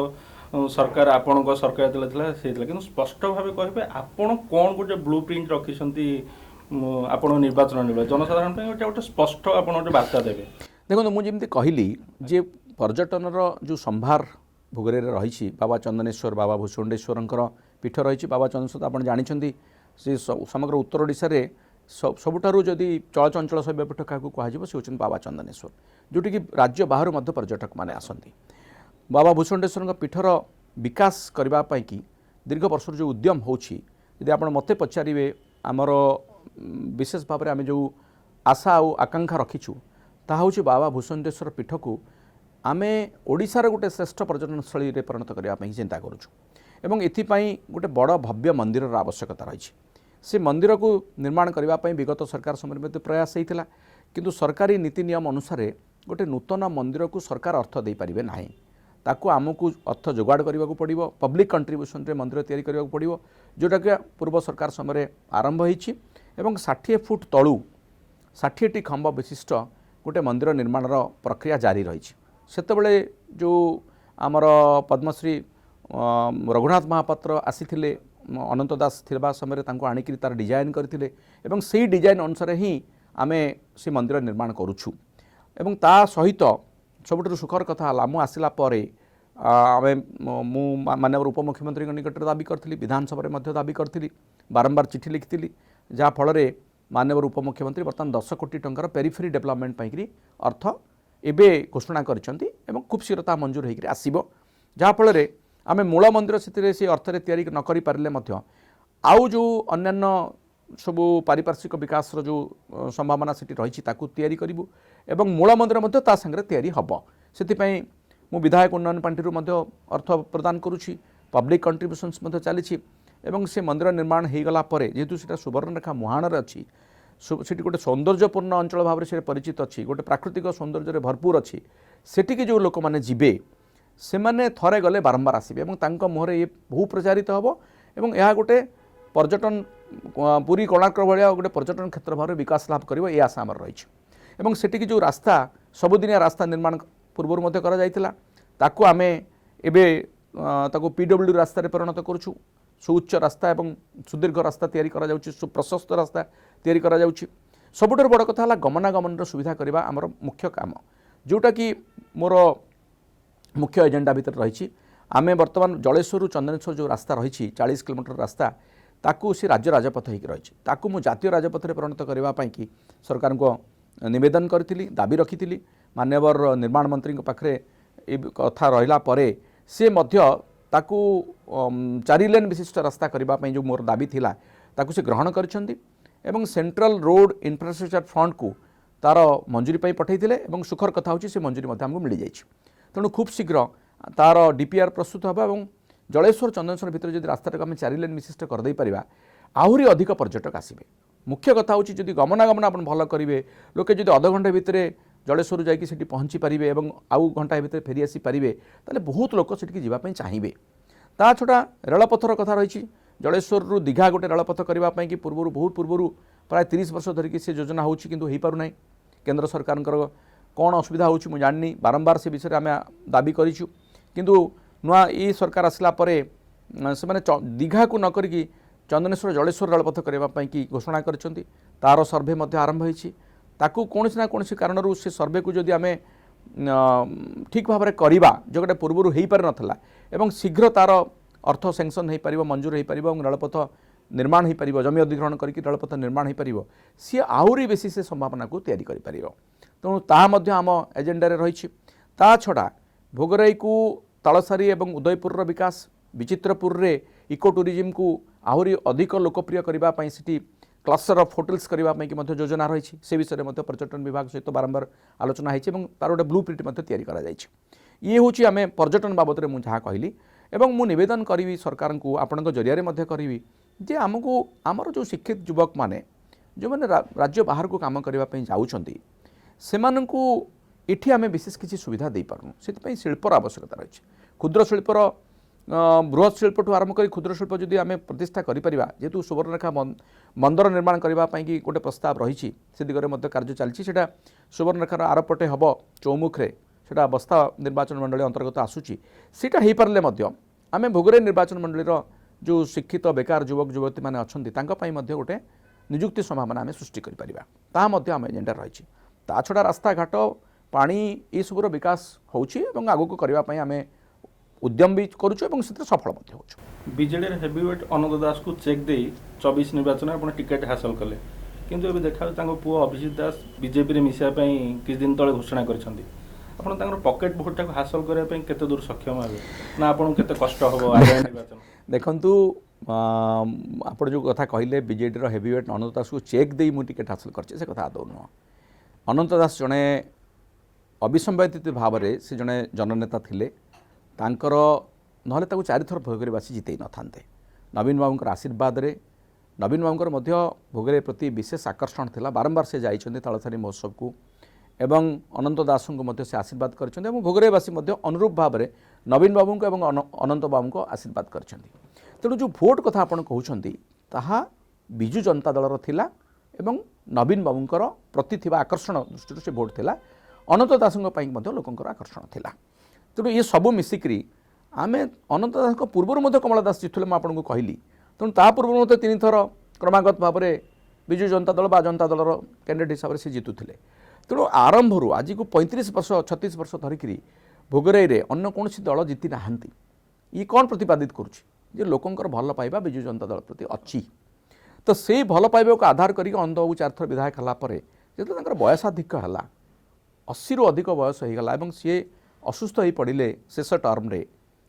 ସରକାର ଆପଣଙ୍କ ସରକାର ଯେତେବେଳେ ଥିଲା ସେଇଥିଲା। କିନ୍ତୁ ସ୍ପଷ୍ଟ ଭାବେ କହିବେ ଆପଣ କ'ଣ ଗୋଟେ ବ୍ଲୁ ପ୍ରିଣ୍ଟ ରଖିଛନ୍ତି ଆପଣ ନିର୍ବାଚନ ଜନସାଧାରଣ ପାଇଁ ଗୋଟେ ସ୍ପଷ୍ଟ ଆପଣ ଗୋଟେ ବାର୍ତ୍ତା ଦେବେ? ଦେଖନ୍ତୁ, ମୁଁ ଯେମିତି କହିଲି ଯେ ପର୍ଯ୍ୟଟନର ଯେଉଁ ସମ୍ଭାର ଭୋଗରାଇରେ ରହିଛି, ବାବା ଚନ୍ଦନେଶ୍ୱର, ବାବା ଭୂଷଣ୍ଡେଶ୍ୱରଙ୍କର ପୀଠ ରହିଛି। ବାବା ଚନ୍ଦନେଶ୍ୱର ଆପଣ ଜାଣିଛନ୍ତି ସେ ସମଗ୍ର ଉତ୍ତର ଓଡ଼ିଶାରେ ସବୁଠାରୁ ଯଦି ଚଳଚଞ୍ଚଳ ଶୈବପୀଠ କାହାକୁ କୁହାଯିବ ସେ ହେଉଛନ୍ତି ବାବା ଚନ୍ଦନେଶ୍ୱର, ଯେଉଁଠିକି ରାଜ୍ୟ ବାହାରୁ ମଧ୍ୟ ପର୍ଯ୍ୟଟକମାନେ ଆସନ୍ତି। ବାବା ଭୂଷଣ୍ଡେଶ୍ୱରଙ୍କ ପୀଠର ବିକାଶ କରିବା ପାଇଁକି ଦୀର୍ଘ ବର୍ଷର ଯେଉଁ ଉଦ୍ୟମ ହେଉଛି, ଯଦି ଆପଣ ମୋତେ ପଚାରିବେ ଆମର ବିଶେଷ ଭାବରେ ଆମେ ଯେଉଁ ଆଶା ଆଉ ଆକାଂକ୍ଷା ରଖିଛୁ ତାହା ହେଉଛି ବାବା ଭୂଷଣ୍ଡେଶ୍ୱର ପୀଠକୁ ଆମେ ଓଡ଼ିଶାର ଗୋଟେ ଶ୍ରେଷ୍ଠ ପର୍ଯ୍ୟଟନସ୍ଥଳୀରେ ପରିଣତ କରିବା ପାଇଁ ଚିନ୍ତା କରୁଛୁ ଏବଂ ଏଥିପାଇଁ ଗୋଟେ ବଡ଼ ଭବ୍ୟ ମନ୍ଦିରର ଆବଶ୍ୟକତା ରହିଛି। ସେ ମନ୍ଦିରକୁ ନିର୍ମାଣ କରିବା ପାଇଁ ବିଗତ ସରକାର ସମୟରେ ମଧ୍ୟ ପ୍ରୟାସ ହୋଇଥିଲା, କିନ୍ତୁ ସରକାରୀ ନୀତି ନିୟମ ଅନୁସାରେ गोटे नूतन मंदिर को सरकार अर्थ दे पारिबे नाही ताकू आमको अर्थ जोगाड़ करने को पड़ो पब्लिक कंट्रीब्यूशन रे मंदिर तैयारी करने को पड़ो जोटा कि पूर्व सरकार समय आरंभ होईछि एवं 60 फुट तलू 60टी खंब विशिष्ट गोटे मंदिर निर्माण प्रक्रिया जारी रही सेतबेले जो आमर पद्मश्री रघुनाथ महापात्र आसीथिले अनंत दास थिबा समय तांको आनिकरी तार डिजाइन करथिले एवं सेही डिजाइन अनुसार ही आमे से मंदिर निर्माण करूछु एवं ता सहित सबुठु सुखर कथा हला मु आसिला परे आमे मु माननीय उपमुख्यमंत्री निकट दाबी करथिली विधानसभा रे मध्य दाबी करथिली बारंबार चिठी लिखिथिली जहा फल रे माननीय उपमुख्यमंत्री बर्तमान 10 कोटी टंकार पेरिफेरी डेवलपमेंट पाइकरी अर्थ एबे घोषणा करिसंती एवं खूब शीघ्रता मंजूर होइकरी आसीबो जहा फल रे आमे मूल मंदिर से अर्थ रे तैयारी न करि पारले मध्य आउ जो अन्यान्य सबू पारिपार्श्विक विकास जो संभावना सेठी रही ताकू तैयारी करिबु एवं मूल मंदिर मध्य ता संगे तैयारी हबो सेतिपई मु विधायक उन्नयन पांठिरु मध्य अर्थ प्रदान करूछि पब्लिक कंट्रीब्यूशन्स मध्य चलीछि एवं से मंदिर निर्माण हो गला परे जेतु सेटा सुवर्णरेखा मुहाण रे अछि सेठी गोटे सौंदर्यपूर्ण अंचल भाव से परिचित अच्छी गोटे प्राकृतिक सौंदर्य भरपूर अच्छी सेठी जो लोक मैंने जीवे से माने थरे गले बारंबार आसबे एवं तांको मुहरे ये बहु प्रचारित हबो एवं यह गोटे पर्यटन पूरी कोणार्क भाया गोटे पर्यटन क्षेत्र भाव विकास लाभ करिवो ए आशा हमर रही एवं सेठी जो रास्ता सबुदिनिया रास्ता निर्माण पूर्व मध्य करा जायतिला ताकू आमे एबे ताकू पीडब्ल्यू रास्ता रे परिणत करूछु सुउच्च रास्ता एवं सुदीर्घ रास्ता तैयारी करा जाउछि सुप्रशस्त रास्ता तैयारी करा जाउछि सबुठार बड़ कथा हला गमनागमन सुविधा करबा हमर मुख्य काम जोटा कि मोर मुख्य एजेंडा भीतर रही आमे वर्तमान जलेश्वर चंदनेश्वर जो रास्ता रही 40 किलोमीटर रास्ता ताकू से राज्य राजपथ होकर रही ताकू मु जातीय राजपथ में परिणत करने कि सरकार को निवेदन करी दाबी रखी माननीय निर्माण मंत्री पाखे ये कथा रहा परे से मध्य ताकू 4 लेन विशिष्ट रास्ता करने जो मोर दाबी थिला ताकू से ग्रहण करिसेंती एवं सेंट्रल रोड इंफ्रास्ट्रक्चर फंड को तार मंजूरी पाई पठाइथिले एवं सुखर कथा होची से मंजूरी मध्य हमको मिल जाइछि तेणु खूब शीघ्र तार डीपीआर प्रस्तुत होगा और जलेश्वर चंदनेश्वर भितर जब रास्ता आम 4 लेन विशिष्ट करदे पारिबा आहरी अधिक पर्यटक आसबे मुख्य कथा होची जदि गमनागमन आपण भल करेंगे लोके जदि अध घंटे भितर जलेश्वर जाकि सेठी पहुँची पारिबे एवं आउ घंटा भितर फेरी आसी पारिबे ताले बहुत लोक सेठी जीवाई चाहिए ता छड़ा रेलपथर कथा रही जलेश्वर रु दीघा गोटे रेलपथ करने कि पूर्व बहुत पूर्व प्राय 30 वर्ष धरिकी से योजना होची किंतु हो पारु नाही केंद्र सरकार कौन असुविधा होची मु जाननी बारंबार से विषय आम दाबी करिछु किंतु नुआ ई सरकार आसला परे से माने दीघा को न करिकी चंदनेश्वर जलेश्वर रेलपथ करने कि घोषणा करिसेंती तार सर्भे मध्य आरंभ होईछि ताकू कोनोसी ना कोनोसी कारणरू से सर्भे को जदि आमे ठीक भाव में करवा जो गोटे पूर्व हो पार नथला एवं शीघ्र तार अर्थ सैंक्शन हो पार मंजूर हो पार रेलपथ निर्माण हो पार जमी अधिग्रहण करके रेलपथ निर्माण हो पार सी आहरी बेसी से संभावना को तैयारी कर पार तेणु ताहा आम एजेंडा रही ता छड़ा भोगराई को तालसारी एवं उदयपुर विकास विचित्रपुर रे इको टूरिज्म को आहरी अधिक लोकप्रिय करने से क्लस्टर ऑफ होटेल्स करने की योजना रही से विषय में पर्यटन विभाग सहित बारंबार आलोचना होती तार गोटे ब्लू प्रिंट तैयारी ये हूँ आम पर्यटन बाबद में मुझे कहली एवं मु निवेदन करी सरकार को आपण जरिया करी जे आमको आमर जो शिक्षित युवक माने जो मैंने राज्य बाहर को काम करने जाऊँगी से इठी आम विशेष किसी सुविधा दे पारूँ से शिल्पर आवश्यकता रही क्षुद्र शिल्पर बृहत शिल्प ठूँ आरंभ कर क्षुद्र शिल्प जदि आम प्रतिष्ठा करें जेहेतु सुवर्णरेखा बंदर निर्माण करने गोटे प्रस्ताव रही दिगरे कार्य चलती सुवर्णरेखार आरपटे हम चौमुखे से बस्ता निर्वाचन मंडली अंतर्गत आसूची सीटा हो पारे आम भोगराई निर्वाचन मंडलीर जो शिक्षित बेकार युवक युवती मैंने अच्छा गोटे निजुक्ति संभावना आम सृष्टि कर आम एजेंडा रही ता छड़ा रास्ता घाट पानी ये सबूर विकास होगा आगक करने आम उद्यम भी करुँ सफल बीजेडी हेवीवेट अनंत दास को चेक दे 24 निर्वाचन आप टिकेट हासिल कले किंतु एबे देखा पुओ अभिजीत दास बीजेपी रे मिसिया किछ दिन तले घोषणा कर पकेट भोट टाक हासिल करने केते दूर सक्षम हे ना आपन केते कष्ट हो निर्वाचन देखंतु आप जो कथा कहले बीजेडी रो हेवीवेट अनंत दास को चेक दे मु टिकेट हासिल करछे से कथा आदौ नुह अनंत दास जड़े अविसंवादित भाव में से जड़े जननेता थिले तांकर नहले ताकू 4 थर भोगरेवासी जितई न थांते नवीन बाबूंकर आशीर्वाद रे नवीन बाबूंकर मध्य भोगरे प्रति विशेष आकर्षण थिला बारंबार से जाइछन्ते तालसारी महोत्सव को ଏବଂ ଅନନ୍ତ ଦାସଙ୍କୁ ମଧ୍ୟ ସେ ଆଶୀର୍ବାଦ କରିଛନ୍ତି ଏବଂ ଭୋଗରାଇବାସୀ ମଧ୍ୟ ଅନୁରୂପ ଭାବରେ ନବୀନ ବାବୁଙ୍କୁ ଏବଂ ଅନନ୍ତ ବାବୁଙ୍କୁ ଆଶୀର୍ବାଦ କରିଛନ୍ତି। ତେଣୁ ଯେଉଁ ଭୋଟ୍ କଥା ଆପଣ କହୁଛନ୍ତି ତାହା ବିଜୁ ଜନତା ଦଳର ଥିଲା ଏବଂ ନବୀନ ବାବୁଙ୍କର ପ୍ରତି ଥିବା ଆକର୍ଷଣ ଦୃଷ୍ଟିରୁ ସେ ଭୋଟ୍ ଥିଲା। ଅନନ୍ତ ଦାସଙ୍କ ପାଇଁ ମଧ୍ୟ ଲୋକଙ୍କର ଆକର୍ଷଣ ଥିଲା। ତେଣୁ ଏ ସବୁ ମିଶିକରି ଆମେ ଅନନ୍ତ ଦାସଙ୍କ ପୂର୍ବରୁ ମଧ୍ୟ କମଳା ଦାସ ଜିତୁଥିଲେ ମୁଁ ଆପଣଙ୍କୁ କହିଲି। ତେଣୁ ତା ପୂର୍ବରୁ ମଧ୍ୟ 3 ଥର କ୍ରମାଗତ ଭାବରେ ବିଜୁ ଜନତା ଦଳ ବା ଜନତା ଦଳର କ୍ୟାଣ୍ଡିଡେଟ୍ ହିସାବରେ ସେ ଜିତୁଥିଲେ। ତେଣୁ ଆରମ୍ଭରୁ ଆଜିକୁ 35 ବର୍ଷ 36 ବର୍ଷ ଧରିକିରି ଭୋଗରାଇରେ ଅନ୍ୟ କୌଣସି ଦଳ ଜିତି ନାହାନ୍ତି। ଇଏ କ'ଣ ପ୍ରତିପାଦିତ କରୁଛି ଯେ ଲୋକଙ୍କର ଭଲ ପାଇବା ବିଜୁ ଜନତା ଦଳ ପ୍ରତି ଅଛି। ତ ସେଇ ଭଲ ପାଇବାକୁ ଆଧାର କରିକି ଅନନ୍ତବାବୁ 4 ଥର ବିଧାୟକ ହେଲା ପରେ ଯେତେବେଳେ ତାଙ୍କର ବୟସାଧିକ୍ୟ ହେଲା 80ରୁ ଅଧିକ ବୟସ ହୋଇଗଲା ଏବଂ ସିଏ ଅସୁସ୍ଥ ହୋଇ ପଡ଼ିଲେ ଶେଷ ଟର୍ମରେ।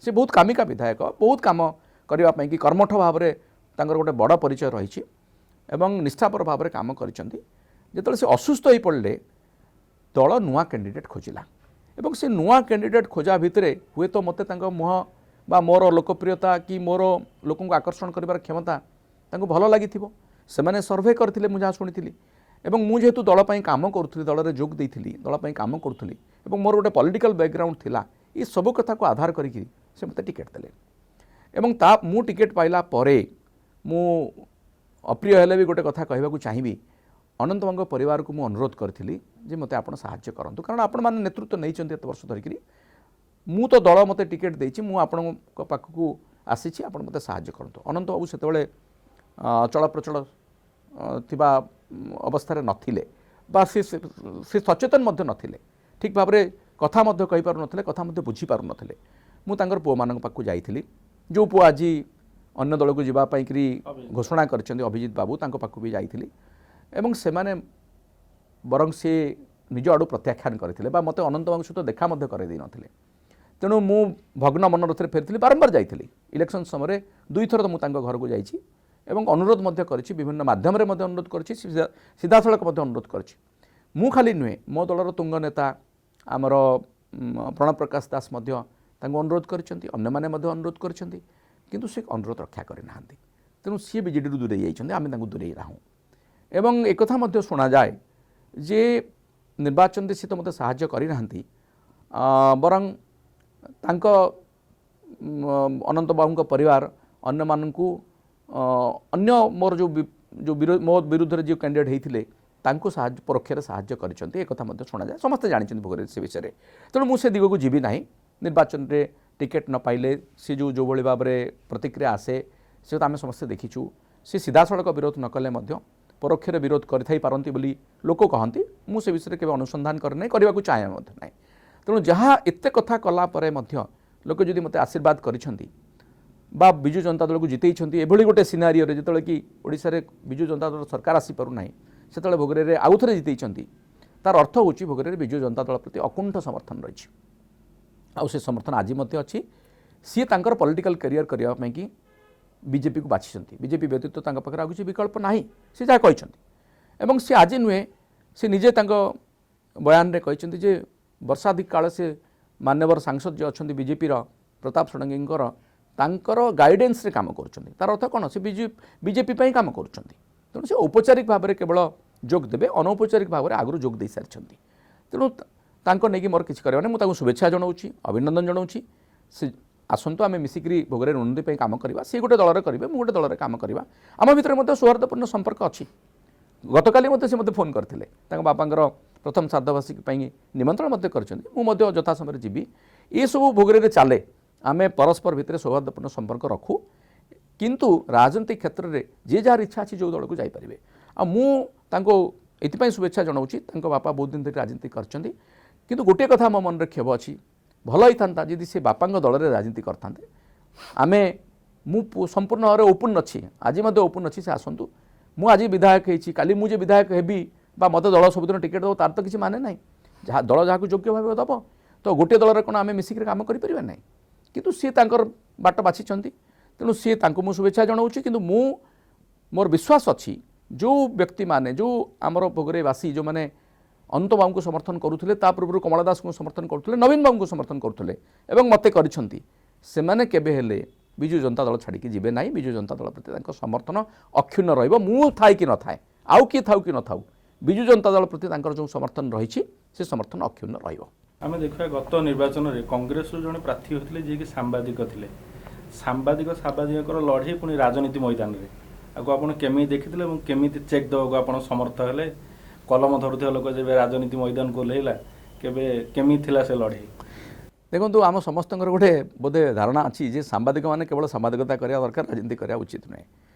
ସେ ବହୁତ କାମିକା ବିଧାୟକ, ବହୁତ କାମ କରିବା ପାଇଁ କି କର୍ମଠ ଭାବରେ ତାଙ୍କର ଗୋଟେ ବଡ଼ ପରିଚୟ ରହିଛି ଏବଂ ନିଷ୍ଠାପର ଭାବରେ କାମ କରିଛନ୍ତି। ଯେତେବେଳେ ସେ ଅସୁସ୍ଥ ହୋଇ ପଡ଼ିଲେ ଦଳ ନୂଆ କ୍ୟାଣ୍ଡିଡେଟ୍ ଖୋଜିଲା ଏବଂ ସେ ନୂଆ କ୍ୟାଣ୍ଡିଡେଟ୍ ଖୋଜା ଭିତରେ ହୁଏତ ମୋତେ ତାଙ୍କ ମୁହଁ ବା ମୋର ଲୋକପ୍ରିୟତା କି ମୋର ଲୋକଙ୍କୁ ଆକର୍ଷଣ କରିବାର କ୍ଷମତା ତାଙ୍କୁ ଭଲ ଲାଗିଥିବ। ସେମାନେ ସର୍ଭେ କରିଥିଲେ ମୁଁ ଯାହା ଶୁଣିଥିଲି ଏବଂ ମୁଁ ଯେହେତୁ ଦଳ ପାଇଁ କାମ କରୁଥିଲି, ଦଳରେ ଯୋଗ ଦେଇଥିଲି, ଦଳ ପାଇଁ କାମ କରୁଥିଲି ଏବଂ ମୋର ଗୋଟେ ପଲିଟିକାଲ ବ୍ୟାକଗ୍ରାଉଣ୍ଡ ଥିଲା, ଏ ସବୁ କଥାକୁ ଆଧାର କରିକି ସେ ମୋତେ ଟିକେଟ୍ ଦେଲେ ଏବଂ ମୁଁ ଟିକେଟ୍ ପାଇଲା ପରେ ମୁଁ ଅପ୍ରିୟ ହେଲେ ବି ଗୋଟେ କଥା କହିବାକୁ ଚାହିଁବି, ଅନନ୍ତ ବାବୁଙ୍କ ପରିବାରକୁ ମୁଁ ଅନୁରୋଧ କରିଥିଲି ଯେ ମୋତେ ଆପଣ ସାହାଯ୍ୟ କରନ୍ତୁ, କାରଣ ଆପଣମାନେ ନେତୃତ୍ୱ ନେଇଛନ୍ତି ଏତେ ବର୍ଷ ଧରିକିରି। ମୁଁ ତ ଦଳ ମୋତେ ଟିକେଟ୍ ଦେଇଛି, ମୁଁ ଆପଣଙ୍କ ପାଖକୁ ଆସିଛି, ଆପଣ ମୋତେ ସାହାଯ୍ୟ କରନ୍ତୁ। ଅନନ୍ତ ବାବୁ ସେତେବେଳେ ଚଳପ୍ରଚଳ ଥିବା ଅବସ୍ଥାରେ ନଥିଲେ ବା ସେ ସଚେତନ ମଧ୍ୟ ନଥିଲେ, ଠିକ୍ ଭାବରେ କଥା ମଧ୍ୟ କହିପାରୁନଥିଲେ, କଥା ମଧ୍ୟ ବୁଝିପାରୁନଥିଲେ। ମୁଁ ତାଙ୍କର ପୁଅମାନଙ୍କ ପାଖକୁ ଯାଇଥିଲି, ଯେଉଁ ପୁଅ ଆଜି ଅନ୍ୟ ଦଳକୁ ଯିବା ପାଇଁକିରି ଘୋଷଣା କରିଛନ୍ତି ଅଭିଜିତ ବାବୁ, ତାଙ୍କ ପାଖକୁ ବି ଯାଇଥିଲି ଏବଂ ସେମାନେ ବରଂ ସେ ନିଜ ଆଡ଼ୁ ପ୍ରତ୍ୟାଖ୍ୟାନ କରିଥିଲେ ବା ମୋତେ ଅନନ୍ତ ବାବୁଙ୍କ ସହିତ ଦେଖା ମଧ୍ୟ କରାଇ ଦେଇନଥିଲେ। ତେଣୁ ମୁଁ ଭଗ୍ନ ମନୋରଥରେ ଫେରିଥିଲି, ବାରମ୍ବାର ଯାଇଥିଲି। ଇଲେକ୍ସନ୍ ସମୟରେ 2 ଥର ମୁଁ ତାଙ୍କ ଘରକୁ ଯାଇଛି ଏବଂ ଅନୁରୋଧ ମଧ୍ୟ କରିଛି, ବିଭିନ୍ନ ମାଧ୍ୟମରେ ମଧ୍ୟ ଅନୁରୋଧ କରିଛି, ସିଧାସଳଖ ମଧ୍ୟ ଅନୁରୋଧ କରିଛି। ମୁଁ ଖାଲି ନୁହେଁ, ମୋ ଦଳର ତୁଙ୍ଗ ନେତା ଆମର ପ୍ରଣବ ପ୍ରକାଶ ଦାସ ମଧ୍ୟ ତାଙ୍କୁ ଅନୁରୋଧ କରିଛନ୍ତି, ଅନ୍ୟମାନେ ମଧ୍ୟ ଅନୁରୋଧ କରିଛନ୍ତି, କିନ୍ତୁ ସେ ଅନୁରୋଧ ରକ୍ଷା କରିନାହାନ୍ତି। ତେଣୁ ସିଏ ବିଜେଡ଼ିରୁ ଦୂରେଇ ଯାଇଛନ୍ତି, ଆମେ ତାଙ୍କୁ ଦୂରେଇ ନାହୁଁ। ଏବଂ ଏକଥା ମଧ୍ୟ ଶୁଣାଯାଏ ଯେ ନିର୍ବାଚନରେ ସେ ତ ମୋତେ ସାହାଯ୍ୟ କରିନାହାନ୍ତି, ବରଂ ତାଙ୍କ ଅନନ୍ତ ବାବୁଙ୍କ ପରିବାର ଅନ୍ୟମାନଙ୍କୁ ଅନ୍ୟ ମୋର ମୋ ବିରୁଦ୍ଧରେ ଯେଉଁ କ୍ୟାଣ୍ଡିଡେଟ୍ ହେଇଥିଲେ ତାଙ୍କୁ ପରୋକ୍ଷରେ ସାହାଯ୍ୟ କରିଛନ୍ତି, ଏକଥା ମଧ୍ୟ ଶୁଣାଯାଏ। ସମସ୍ତେ ଜାଣିଛନ୍ତି ଭୋଗରାଇ ସେ ବିଷୟରେ। ତେଣୁ ମୁଁ ସେ ଦିଗକୁ ଯିବି ନାହିଁ। ନିର୍ବାଚନରେ ଟିକେଟ୍ ନ ପାଇଲେ ସେ ଯେଉଁଭଳି ଭାବରେ ପ୍ରତିକ୍ରିୟା ଆସେ ସେ ତ ଆମେ ସମସ୍ତେ ଦେଖିଛୁ। ସେ ସିଧାସଳଖ ବିରୋଧ ନ କଲେ ମଧ୍ୟ ପରୋକ୍ଷରେ ବିରୋଧ କରିଥାଇ ପାରନ୍ତି ବୋଲି ଲୋକ କହନ୍ତି। ମୁଁ ସେ ବିଷୟରେ କେବେ ଅନୁସନ୍ଧାନ କରି ନାହିଁ, କରିବାକୁ ଚାହେଁ ମଧ୍ୟ ନାହିଁ। ତେଣୁ ଯାହା ଏତେ କଥା କଲା ପରେ ମଧ୍ୟ ଲୋକ ଯଦି ମୋତେ ଆଶୀର୍ବାଦ କରିଛନ୍ତି ବା ବିଜୁ ଜନତା ଦଳକୁ ଜିତେଇଛନ୍ତି, ଏଭଳି ଗୋଟେ ସିନାରିଓରେ ଯେତେବେଳେ କି ଓଡ଼ିଶାରେ ବିଜୁ ଜନତା ଦଳ ସରକାର ଆସିପାରୁନାହିଁ, ସେତେବେଳେ ଭୋଗରାଇରେ ଆଉ ଥରେ ଜିତେଇଛନ୍ତି, ତାର ଅର୍ଥ ହେଉଛି ଭୋଗରାଇରେ ବିଜୁ ଜନତା ଦଳ ପ୍ରତି ଅକୁଣ୍ଠ ସମର୍ଥନ ରହିଛି। ଆଉ ସେ ସମର୍ଥନ ଆଜି ମଧ୍ୟ ଅଛି। ସିଏ ତାଙ୍କର ପଲିଟିକାଲ କ୍ୟାରିୟର କରିବା ପାଇଁକି ବିଜେପିକୁ ବାଛିଛନ୍ତି। ବିଜେପି ବ୍ୟତୀତ ତାଙ୍କ ପାଖରେ ଆଉ କିଛି ବିକଳ୍ପ ନାହିଁ, ସେ ଯାହା କହିଛନ୍ତି। ଏବଂ ସେ ଆଜି ନୁହେଁ, ସେ ନିଜେ ତାଙ୍କ ବୟାନରେ କହିଛନ୍ତି ଯେ ବର୍ଷାଧିକ କାଳ ସେ ମାନ୍ୟବର ସାଂସଦ ଯିଏ ଅଛନ୍ତି ବିଜେପିର ପ୍ରତାପ ଷଡ଼ଙ୍ଗୀଙ୍କର ତାଙ୍କର ଗାଇଡେନ୍ସରେ କାମ କରୁଛନ୍ତି। ତାର ଅର୍ଥ କ'ଣ, ସେ ବିଜେପି ପାଇଁ କାମ କରୁଛନ୍ତି। ତେଣୁ ସେ ଔପଚାରିକ ଭାବରେ କେବଳ ଯୋଗ ଦେବେ, ଅନୌପଚାରିକ ଭାବରେ ଆଗରୁ ଯୋଗ ଦେଇସାରିଛନ୍ତି। ତେଣୁ ତାଙ୍କ ନେଇକି ମୋର କିଛି କରିବାର ନାହିଁ। ମୁଁ ତାଙ୍କୁ ଶୁଭେଚ୍ଛା ଜଣାଉଛି, ଅଭିନନ୍ଦନ ଜଣାଉଛି। ସେ ଆସନ୍ତୁ, ଆମେ ମିଶିକିରି ଭୋଗରାଇର ଉନ୍ନତି ପାଇଁ କାମ କରିବା। ସେ ଗୋଟେ ଦଳରେ କରିବେ, ମୁଁ ଗୋଟେ ଦଳରେ କାମ କରିବା। ଆମ ଭିତରେ ମଧ୍ୟ ସୌହାର୍ଦ୍ଦ୍ୟପୂର୍ଣ୍ଣ ସମ୍ପର୍କ ଅଛି। ଗତକାଲି ମଧ୍ୟ ସେ ମୋତେ ଫୋନ୍ କରିଥିଲେ, ତାଙ୍କ ବାପାଙ୍କର ପ୍ରଥମ ଶ୍ରାଦ୍ଧବାର୍ଷିକୀ ପାଇଁ ନିମନ୍ତ୍ରଣ ମଧ୍ୟ କରିଛନ୍ତି। ମୁଁ ମଧ୍ୟ ଯଥା ସମୟରେ ଯିବି। ଏସବୁ ଭୋଗରାଇରେ ଚାଲେ। ଆମେ ପରସ୍ପର ଭିତରେ ସୌହାର୍ଦ୍ଦ୍ୟପୂର୍ଣ୍ଣ ସମ୍ପର୍କ ରଖୁ, କିନ୍ତୁ ରାଜନୈତିକ କ୍ଷେତ୍ରରେ ଯିଏ ଯାହାର ଇଚ୍ଛା ଅଛି ଯେଉଁ ଦଳକୁ ଯାଇପାରିବେ। ଆଉ ମୁଁ ତାଙ୍କୁ ଏଥିପାଇଁ ଶୁଭେଚ୍ଛା ଜଣାଉଛି, ତାଙ୍କ ବାପା ବହୁତ ଦିନ ଧରି ରାଜନୀତି କରିଛନ୍ତି, କିନ୍ତୁ ଗୋଟିଏ କଥା ମୋ ମନରେ କ୍ଷୋଭ ଅଛି, ଭଲ ହେଇଥାନ୍ତା ଯଦି ସେ ବାପାଙ୍କ ଦଳରେ ରାଜନୀତି କରିଥାନ୍ତେ। ମୁଁ ସମ୍ପୂର୍ଣ୍ଣ ଭାବରେ ଓପନ୍ ଅଛି, ଆଜି ମଧ୍ୟ ଓପନ୍ ଅଛି, ସେ ଆସନ୍ତୁ। ମୁଁ ଆଜି ବିଧାୟକ ହେଇଛି, କାଲି ମୁଁ ଯେ ବିଧାୟକ ହେବି ବା ମୋତେ ଦଳ ସବୁଦିନ ଟିକେଟ୍ ଦେବ ତାର ତ କିଛି ମାନେ ନାହିଁ। ଦଳ ଯାହାକୁ ଯୋଗ୍ୟ ଭାବେ ଦେବ, ତ ଗୋଟିଏ ଦଳରେ କ'ଣ ଆମେ ମିଶିକି କାମ କରିପାରିବା ନାହିଁ? କିନ୍ତୁ ସିଏ ତାଙ୍କର ବାଟ ବାଛିଛନ୍ତି, ତେଣୁ ସିଏ ତାଙ୍କୁ ମୁଁ ଶୁଭେଚ୍ଛା ଜଣାଉଛି। କିନ୍ତୁ ମୋର ବିଶ୍ୱାସ ଅଛି, ଯେଉଁ ବ୍ୟକ୍ତିମାନେ, ଯେଉଁ ଆମର ଭୋଗରାଇବାସୀ ଯେଉଁମାନେ ଅନନ୍ତ ବାବୁଙ୍କୁ ସମର୍ଥନ କରୁଥିଲେ, ତା ପୂର୍ବରୁ କମଳା ଦାସଙ୍କୁ ସମର୍ଥନ କରୁଥିଲେ, ନବୀନ ବାବୁଙ୍କୁ ସମର୍ଥନ କରୁଥିଲେ ଏବଂ ମୋତେ କରିଛନ୍ତି, ସେମାନେ କେବେ ହେଲେ ବିଜୁ ଜନତା ଦଳ ଛାଡ଼ିକି ଯିବେ ନାହିଁ। ବିଜୁ ଜନତା ଦଳ ପ୍ରତି ତାଙ୍କ ସମର୍ଥନ ଅକ୍ଷୁଣ୍ଣ ରହିବ। ମୁଁ ଥାଏ କି ନଥାଏ, ଆଉ କିଏ ଥାଉ କି ନଥାଉ, ବିଜୁ ଜନତା ଦଳ ପ୍ରତି ତାଙ୍କର ଯେଉଁ ସମର୍ଥନ ରହିଛି ସେ ସମର୍ଥନ ଅକ୍ଷୁଣ୍ଣ ରହିବ। ଆମେ ଦେଖିବା ଗତ ନିର୍ବାଚନରେ କଂଗ୍ରେସରୁ ଜଣେ ପ୍ରାର୍ଥୀ ହୋଇଥିଲେ ଯିଏକି ସାମ୍ବାଦିକ ଥିଲେ। ସାମ୍ବାଦିକଙ୍କର ଲଢ଼େଇ ପୁଣି ରାଜନୀତି ମଇଦାନରେ ଆକୁ ଆପଣ କେମିତି ଦେଖିଥିଲେ ଏବଂ କେମିତି ଚେକ୍ ଦେବାକୁ ଆପଣ ସମର୍ଥ ହେଲେ? କଲମ ଧରୁଥିବା ଲୋକ ଯେବେ ରାଜନୀତି ମଇଦାନକୁ ଓହ୍ଲେଇଲା କେମିତି ଥିଲା ସେ ଲଢ଼େଇ? ଦେଖନ୍ତୁ, ଆମ ସମସ୍ତଙ୍କର ଗୋଟେ ବୋଧେ ଧାରଣା ଅଛି ଯେ ସାମ୍ବାଦିକମାନେ କେବଳ ସାମ୍ବାଦିକତା କରିବା ଦରକାର, ରାଜନୀତି କରିବା ଉଚିତ ନୁହେଁ।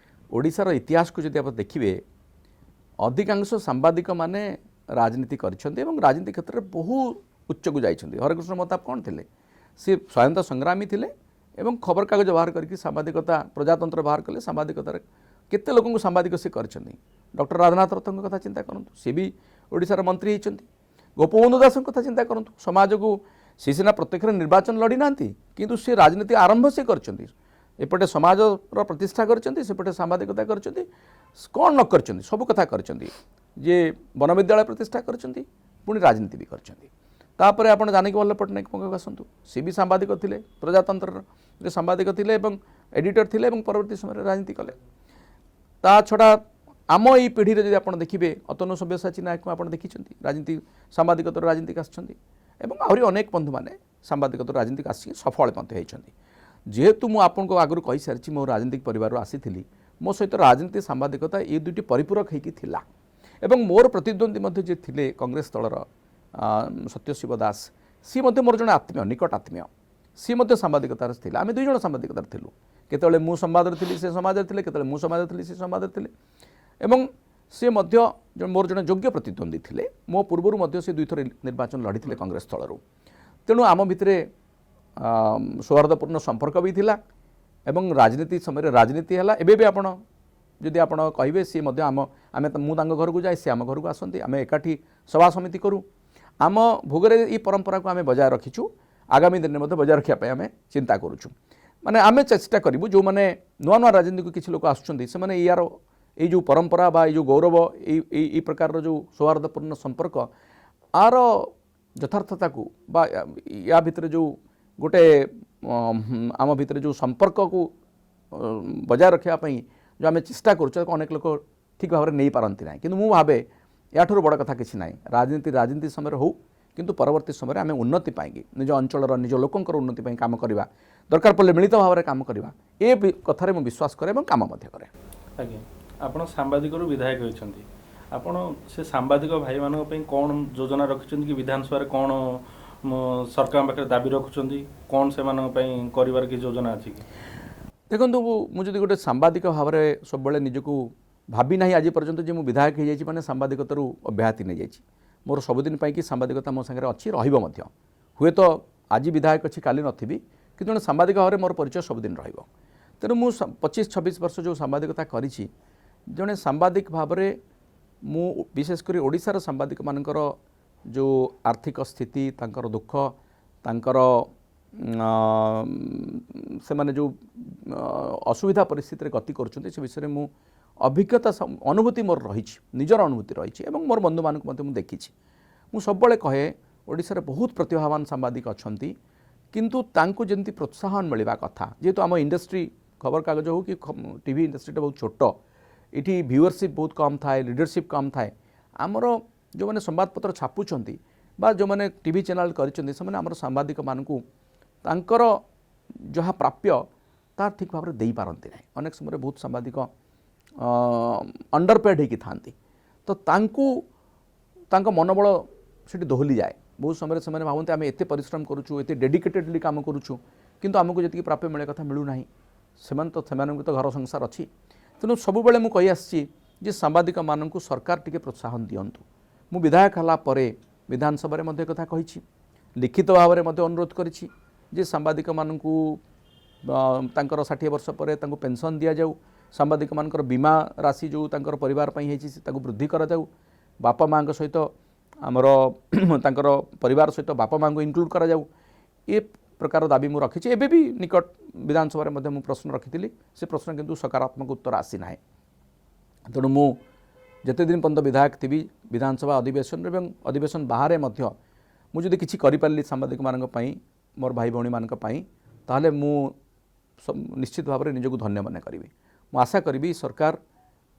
ଓଡ଼ିଶାର ଇତିହାସକୁ ଯଦି ଆପଣ ଦେଖିବେ, ଅଧିକାଂଶ ସାମ୍ବାଦିକମାନେ ରାଜନୀତି କରିଛନ୍ତି ଏବଂ ରାଜନୀତି କ୍ଷେତ୍ରରେ ବହୁ ଉଚ୍ଚକୁ ଯାଇଛନ୍ତି। ହରେକୃଷ୍ଣ ମହତାବ କ'ଣ ଥିଲେ? ସେ ସ୍ୱାଧୀନତା ସଂଗ୍ରାମୀ ଥିଲେ ଏବଂ ଖବରକାଗଜ ବାହାର କରିକି ସାମ୍ବାଦିକତା ପ୍ରଜାତନ୍ତ୍ର ବାହାର କଲେ। ସାମ୍ବାଦିକତାରେ କେତେ ଲୋକଙ୍କୁ ସାମ୍ବାଦିକ ସେ କରିଛନ୍ତି। ଡକ୍ଟର ରାଧାନାଥ ରଥଙ୍କ କଥା ଚିନ୍ତା କରନ୍ତୁ, ସେ ବି ଓଡ଼ିଶାର ମନ୍ତ୍ରୀ ହେଇଛନ୍ତି। ଗୋପବନ୍ଧୁ ଦାସଙ୍କ କଥା ଚିନ୍ତା କରନ୍ତୁ, ସମାଜକୁ ସେ ସିନା ପ୍ରତ୍ୟକ୍ଷରେ ନିର୍ବାଚନ ଲଢ଼ି ନାହାନ୍ତି କିନ୍ତୁ ସେ ରାଜନୀତି ଆରମ୍ଭ ସେ କରିଛନ୍ତି। ଏପଟେ ସମାଜର ପ୍ରତିଷ୍ଠା କରିଛନ୍ତି, ସେପଟେ ସାମ୍ବାଦିକତା କରିଛନ୍ତି, କ'ଣ ନ କରିଛନ୍ତି ସବୁ କଥା କରିଛନ୍ତି। ଯେ ବନବିଦ୍ୟାଳୟ ପ୍ରତିଷ୍ଠା କରିଛନ୍ତି, ପୁଣି ରାଜନୀତି ବି କରିଛନ୍ତି। ତାପରେ ଆପଣ ଜାନକୀ ବଲ୍ଲଭ ପଟ୍ଟନାୟକଙ୍କ ପାଖକୁ ଆସନ୍ତୁ, ସେ ବି ସାମ୍ବାଦିକ ଥିଲେ, ପ୍ରଜାତନ୍ତ୍ରରେ ସାମ୍ବାଦିକ ଥିଲେ ଏବଂ ଏଡିଟର ଥିଲେ ଏବଂ ପରବର୍ତ୍ତୀ ସମୟରେ ରାଜନୀତି କଲେ। ତା ଛଡ଼ା ଆମ ଏଇ ପିଢ଼ିରେ ଯଦି ଆପଣ ଦେଖିବେ, ଅତନୁ ସବ୍ୟସାଚୀ ନାୟକଙ୍କୁ ଆପଣ ଦେଖିଛନ୍ତି, ରାଜନୀତି ସାମ୍ବାଦିକତାରୁ ରାଜନୀତିକୁ ଆସିଛନ୍ତି ଏବଂ ଆହୁରି ଅନେକ ବନ୍ଧୁମାନେ ସାମ୍ବାଦିକତାରୁ ରାଜନୀତିକୁ ଆସିକି ସଫଳ ମଧ୍ୟ ହେଇଛନ୍ତି। ଯେହେତୁ ମୁଁ ଆପଣଙ୍କୁ ଆଗରୁ କହିସାରିଛି ମୋ ରାଜନୈତିକ ପରିବାରରୁ ଆସିଥିଲି, ମୋ ସହିତ ରାଜନୀତି ସାମ୍ବାଦିକତା ଏ ଦୁଇଟି ପରିପୂରକ ହେଇକି ଥିଲା। ଏବଂ ମୋର ପ୍ରତିଦ୍ୱନ୍ଦ୍ୱୀ ମଧ୍ୟ ଯିଏ ଥିଲେ କଂଗ୍ରେସ ଦଳର ସତ୍ୟଶିବ ଦାସ, ସିଏ ମଧ୍ୟ ମୋର ଜଣେ ଆତ୍ମୀୟ, ନିକଟ ଆତ୍ମୀୟ। ସିଏ ମଧ୍ୟ ସାମ୍ବାଦିକତାରେ ଥିଲେ, ଆମେ ଦୁଇ ଜଣ ସାମ୍ବାଦିକତାରେ ଥିଲୁ। କେତେବେଳେ ମୁଁ ସମ୍ବାଦରେ ଥିଲି, ସେ ସମାଜରେ ଥିଲେ, କେତେବେଳେ ମୁଁ ସମାଜରେ ଥିଲି, ସେ ସମାଜରେ ଥିଲେ। ଏବଂ ସେ ମଧ୍ୟ ମୋର ଜଣେ ଯୋଗ୍ୟ ପ୍ରତିଦ୍ୱନ୍ଦ୍ୱୀ ଥିଲେ। ମୋ ପୂର୍ବରୁ ମଧ୍ୟ ସେ ଦୁଇଥର ନିର୍ବାଚନ ଲଢ଼ିଥିଲେ କଂଗ୍ରେସ ଦଳରୁ। ତେଣୁ ଆମ ଭିତରେ ସୌହାର୍ଦ୍ଦ୍ୟପୂର୍ଣ୍ଣ ସମ୍ପର୍କ ବି ଥିଲା ଏବଂ ରାଜନୀତି ସମୟରେ ରାଜନୀତି ହେଲା। ଏବେ ବି ଆପଣ ଯଦି ଆପଣ କହିବେ, ସିଏ ମଧ୍ୟ ମୁଁ ତାଙ୍କ ଘରକୁ ଯାଏ, ସେ ଆମ ଘରକୁ ଆସନ୍ତି, ଆମେ ଏକାଠି ସଭା ସମିତି କରୁ। ଆମ ଭୋଗରେ এই ପରମ୍ପରାକୁ ଆମେ ବଜାୟ ରଖିଛୁ, ଆଗାମୀ ଦିନରେ ମଧ୍ୟ ବଜାୟ ରଖିବା ପାଇଁ ଆମେ ଚିନ୍ତା କରୁଛୁ। ମାନେ ଆମେ ଚେଷ୍ଟା କରିବୁ, ଯେଉଁମାନେ ନୂଆ ନୂଆ ରାଜନୀତିକୁ କିଛି ଲୋକ ଆସୁଛନ୍ତି, ସେମାନେ ଏଇ ଯେଉଁ ପରମ୍ପରା ବା ଏଇ ଯେଉଁ ଗୌରବ, ଏଇ ପ୍ରକାରର ଯେଉଁ ସୌହାର୍ଦ୍ଦ୍ୟପୂର୍ଣ୍ଣ ସମ୍ପର୍କ, ଆର ଯଥାର୍ଥତାକୁ ବା ୟା ଭିତରେ ଯେଉଁ ଗୋଟେ ଆମ ଭିତରେ ଯେଉଁ ସମ୍ପର୍କକୁ ବଜାୟ ରଖିବା ପାଇଁ ଯେଉଁ ଆମେ ଚେଷ୍ଟା କରୁଛୁ, ତାକୁ ଅନେକ ଲୋକ ଠିକ୍ ଭାବରେ ନେଇପାରନ୍ତି ନାହିଁ। କିନ୍ତୁ ମୁଁ ଭାବେ ୟାଠାରୁ ବଡ଼ କଥା କିଛି ନାହିଁ। ରାଜନୀତି ସମୟରେ ହେଉ, କିନ୍ତୁ ପରବର୍ତ୍ତୀ ସମୟରେ ଆମେ ଉନ୍ନତି ପାଇଁକି ନିଜ ଅଞ୍ଚଳର ନିଜ ଲୋକଙ୍କର ଉନ୍ନତି ପାଇଁ କାମ କରିବା, ଦରକାର ପଡ଼ିଲେ ମିଳିତ ଭାବରେ କାମ କରିବା, ଏ କଥାରେ ମୁଁ ବିଶ୍ୱାସ କରେ ଏବଂ କାମ ମଧ୍ୟ କରେ। ଆଜ୍ଞା, ଆପଣ ସାମ୍ବାଦିକରୁ ବିଧାୟକ ହୋଇଛନ୍ତି। ଆପଣ ସେ ସାମ୍ବାଦିକ ଭାଇମାନଙ୍କ ପାଇଁ କ'ଣ ଯୋଜନା ରଖିଛନ୍ତି କି? ବିଧାନସଭାରେ କ'ଣ ସରକାରଙ୍କ ପାଖରେ ଦାବି ରଖୁଛନ୍ତି? କ'ଣ ସେମାନଙ୍କ ପାଇଁ କରିବାର କିଛି ଯୋଜନା ଅଛି କି? ଦେଖନ୍ତୁ, ମୁଁ ଯଦି ଗୋଟେ ସାମ୍ବାଦିକ ଭାବରେ ସବୁବେଳେ ନିଜକୁ ଭାବି ନାହିଁ ଆଜି ପର୍ଯ୍ୟନ୍ତ ଯେ ମୁଁ ବିଧାୟକ ହୋଇଯାଇଛି ମାନେ ସାମ୍ବାଦିକତାରୁ ଅବ୍ୟାହତି ନେଇଯାଇଛି। ମୋର ସବୁଦିନ ପାଇଁକି ସାମ୍ବାଦିକତା ମୋ ସାଙ୍ଗରେ ଅଛି, ରହିବ ମଧ୍ୟ। ହୁଏତ ଆଜି ବିଧାୟକ ଅଛି, କାଲି ନଥିବି, କିନ୍ତୁ ଜଣେ ସାମ୍ବାଦିକ ଭାବରେ ମୋର ପରିଚୟ ସବୁଦିନ ରହିବ। ତେଣୁ ମୁଁ 25-26 ବର୍ଷ ଯେଉଁ ସାମ୍ବାଦିକତା କରିଛି, ଜଣେ ସାମ୍ବାଦିକ ଭାବରେ ମୁଁ ବିଶେଷ କରି ଓଡ଼ିଶାର ସାମ୍ବାଦିକମାନଙ୍କର ଯେଉଁ ଆର୍ଥିକ ସ୍ଥିତି, ତାଙ୍କର ଦୁଃଖ, ତାଙ୍କର ସେମାନେ ଯେଉଁ ଅସୁବିଧା ପରିସ୍ଥିତିରେ ଗତି କରୁଛନ୍ତି, ସେ ବିଷୟରେ ମୁଁ ଅଭିଜ୍ଞତା ଅନୁଭୂତି ମୋର ରହିଛି, ନିଜର ଅନୁଭୂତି ରହିଛି ଏବଂ ମୋର ବନ୍ଧୁମାନଙ୍କୁ ମଧ୍ୟ ମୁଁ ଦେଖିଛି। ମୁଁ ସବୁବେଳେ କହେ, ଓଡ଼ିଶାରେ ବହୁତ ପ୍ରତିଭାବାନ ସାମ୍ବାଦିକ ଅଛନ୍ତି, କିନ୍ତୁ ତାଙ୍କୁ ଯେମିତି ପ୍ରୋତ୍ସାହନ ମିଳିବା କଥା। ଯେହେତୁ ଆମ ଇଣ୍ଡଷ୍ଟ୍ରି, ଖବରକାଗଜ ହେଉ କି ଟିଭି ଇଣ୍ଡଷ୍ଟ୍ରିଟା ବହୁତ ଛୋଟ, ଏଠି ଭ୍ୟୁଅରସିପ୍ ବହୁତ କମ୍ ଥାଏ, ଲିଡରସିପ୍ କମ୍ ଥାଏ। ଆମର ଯେଉଁମାନେ ସମ୍ବାଦପତ୍ର ଛାପୁଛନ୍ତି ବା ଯେଉଁମାନେ ଟିଭି ଚ୍ୟାନେଲ୍ କରିଛନ୍ତି, ସେମାନେ ଆମର ସାମ୍ବାଦିକମାନଙ୍କୁ ତାଙ୍କର ଯାହା ପ୍ରାପ୍ୟ ତାହା ଠିକ୍ ଭାବରେ ଦେଇପାରନ୍ତି ନାହିଁ। ଅନେକ ସମୟରେ ବହୁତ ସାମ୍ବାଦିକ ଅଣ୍ଡରପେଡ୍ ହେଇକି ଥାନ୍ତି, ତ ତାଙ୍କ ମନୋବଳ ସେଠି ଦୋହଲି ଯାଏ। ବହୁତ ସମୟରେ ସେମାନେ ଭାବନ୍ତି ଆମେ ଏତେ ପରିଶ୍ରମ କରୁଛୁ, ଏତେ ଡେଡିକେଟେଡଲି କାମ କରୁଛୁ, କିନ୍ତୁ ଆମକୁ ଯେତିକି ପ୍ରାପ୍ୟ ମିଳିବା କଥା ମିଳୁନାହିଁ। ସେମାନଙ୍କୁ ତ ଘର ସଂସାର ଅଛି। ତେଣୁ ସବୁବେଳେ ମୁଁ କହି ଆସିଛି ଯେ ସାମ୍ବାଦିକମାନଙ୍କୁ ସରକାର ଟିକେ ପ୍ରୋତ୍ସାହନ ଦିଅନ୍ତୁ। ମୁଁ ବିଧାୟକ ହେଲା ପରେ ବିଧାନସଭାରେ ମଧ୍ୟ କଥା କହିଛି, ଲିଖିତ ଭାବରେ ମଧ୍ୟ ଅନୁରୋଧ କରିଛି ଯେ ସାମ୍ବାଦିକମାନଙ୍କୁ ତାଙ୍କର 60 ବର୍ଷ ପରେ ତାଙ୍କୁ ପେନସନ୍ ଦିଆଯାଉ, ସାମ୍ବାଦିକମାନଙ୍କର ବୀମା ରାଶି ଯେଉଁ ତାଙ୍କର ପରିବାର ପାଇଁ ହେଇଛି ତାକୁ ବୃଦ୍ଧି କରାଯାଉ, ବାପା ମାଆଙ୍କ ସହିତ ଆମର ତାଙ୍କର ପରିବାର ସହିତ ବାପା ମାଆଙ୍କୁ ଇନକ୍ଲୁଡ଼ କରାଯାଉ। ଏ ପ୍ରକାର ଦାବି ମୁଁ ରଖିଛି। ଏବେ ବି ନିକଟ ବିଧାନସଭାରେ ମଧ୍ୟ ମୁଁ ପ୍ରଶ୍ନ ରଖିଥିଲି, ସେ ପ୍ରଶ୍ନ କିନ୍ତୁ ସକାରାତ୍ମକ ଉତ୍ତର ଆସିନାହିଁ। ତେଣୁ ମୁଁ ଯେତେ ଦିନ ପର୍ଯ୍ୟନ୍ତ ବିଧାୟକ ଥିବି, ବିଧାନସଭା ଅଧିବେଶନରେ ଏବଂ ଅଧିବେଶନ ବାହାରେ ମଧ୍ୟ ମୁଁ ଯଦି କିଛି କରିପାରିଲି ସାମ୍ବାଦିକମାନଙ୍କ ପାଇଁ, ମୋର ଭାଇ ଭଉଣୀମାନଙ୍କ ପାଇଁ, ତାହେଲେ ମୁଁ ନିଶ୍ଚିତ ଭାବରେ ନିଜକୁ ଧନ୍ୟ ମନେ କରିବି। ମୁଁ ଆଶା କରିବି ସରକାର,